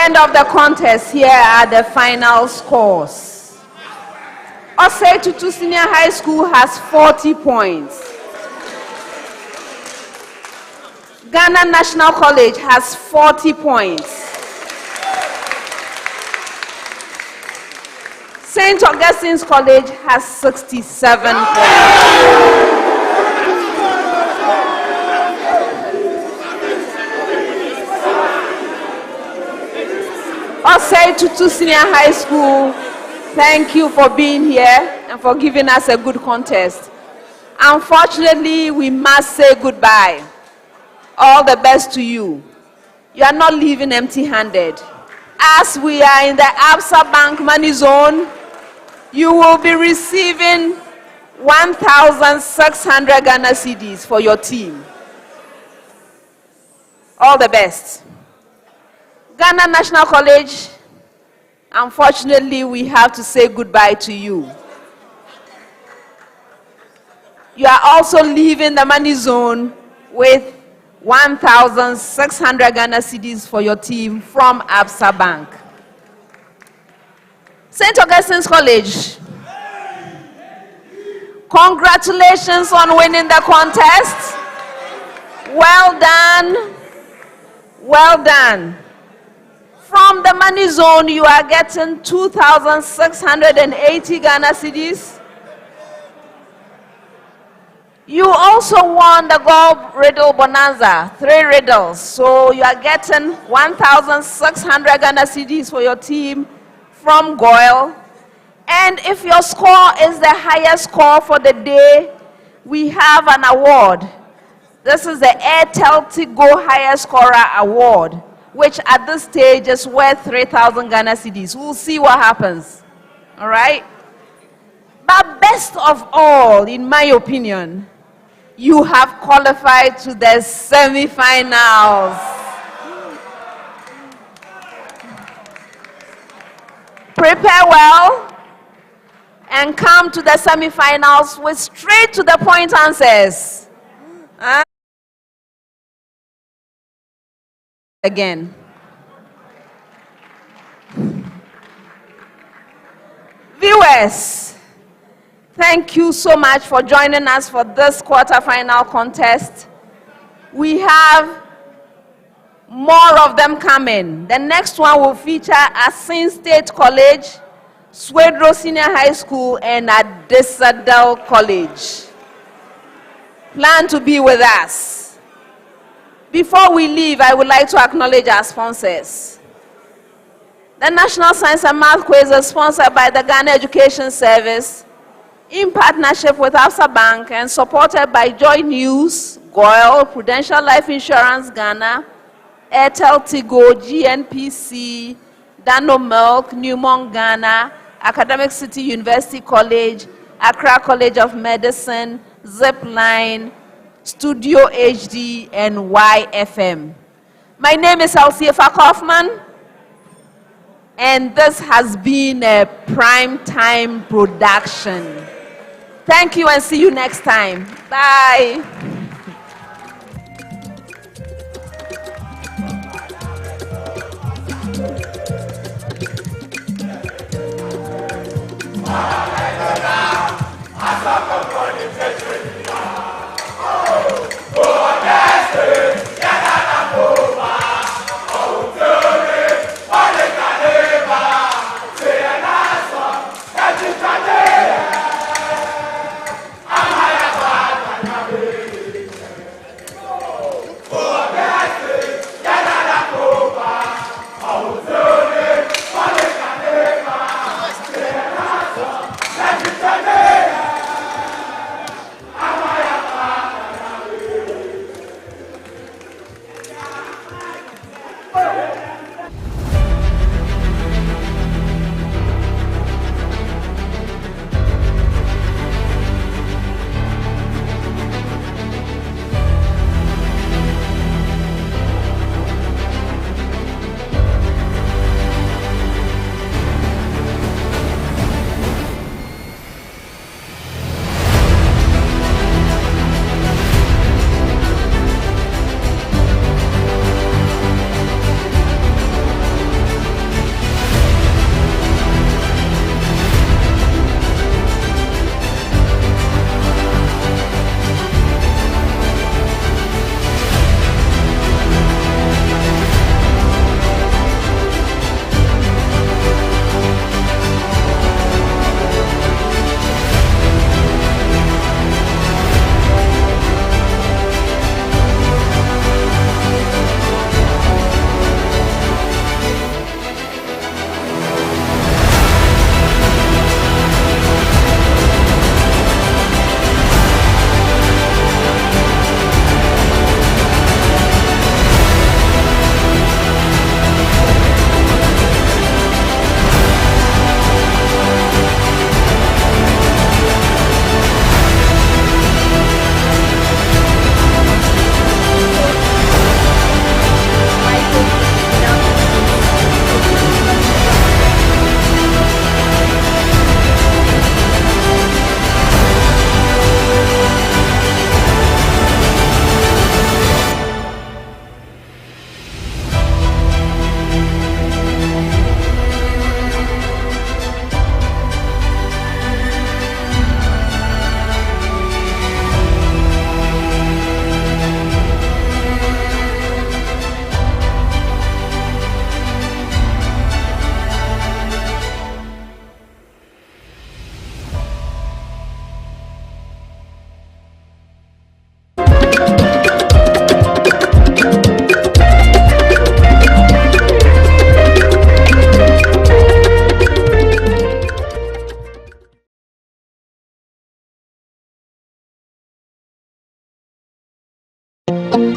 end of the contest, here are the final scores. Osei Tutu Senior High School has 40 points. Ghana National College has 40 points. St. Augustine's College has 67 points. Osei Tutu Senior High School, thank you for being here and for giving us a good contest. Unfortunately, we must say goodbye. All the best to you. You are not leaving empty-handed. As we are in the Absa Bank Money Zone, you will be receiving 1,600 Ghana cedis for your team. All the best. Ghana National College, unfortunately, we have to say goodbye to you. You are also leaving the money zone with 1,600 Ghana cedis for your team from Absa Bank. St. Augustine's College, congratulations on winning the contest. Well done. Well done. From the money zone, you are getting 2,680 Ghana cedis. You also won the Gold Riddle Bonanza, 3 riddles. So you are getting 1,600 Ghana cedis for your team from GOIL. And if your score is the highest score for the day, we have an award. This is the Airtel Tigo Highest Scorer Award, which at this stage is worth 3,000 Ghana cedis. We'll see what happens. All right? But best of all, in my opinion, you have qualified to the semi-finals. Prepare well and come to the semi-finals with straight to the point answers. Again. Viewers, thank you so much for joining us for this quarterfinal contest. We have more of them coming. The next one will feature Asin State College, Swedro Senior High School, and Adisadel College. Plan to be with us. Before we leave, I would like to acknowledge our sponsors. The National Science and Math Quiz is sponsored by the Ghana Education Service in partnership with Absa Bank and supported by Joy News, GOIL, Prudential Life Insurance Ghana, Airtel Tigo, GNPC, Dano Milk, Newmont Ghana, Academic City University College, Accra College of Medicine, Zipline, Studio HD, and YFM. My name is Alciefa Kaufman, and this has been a prime time production. Thank you and see you next time. Bye.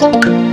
you.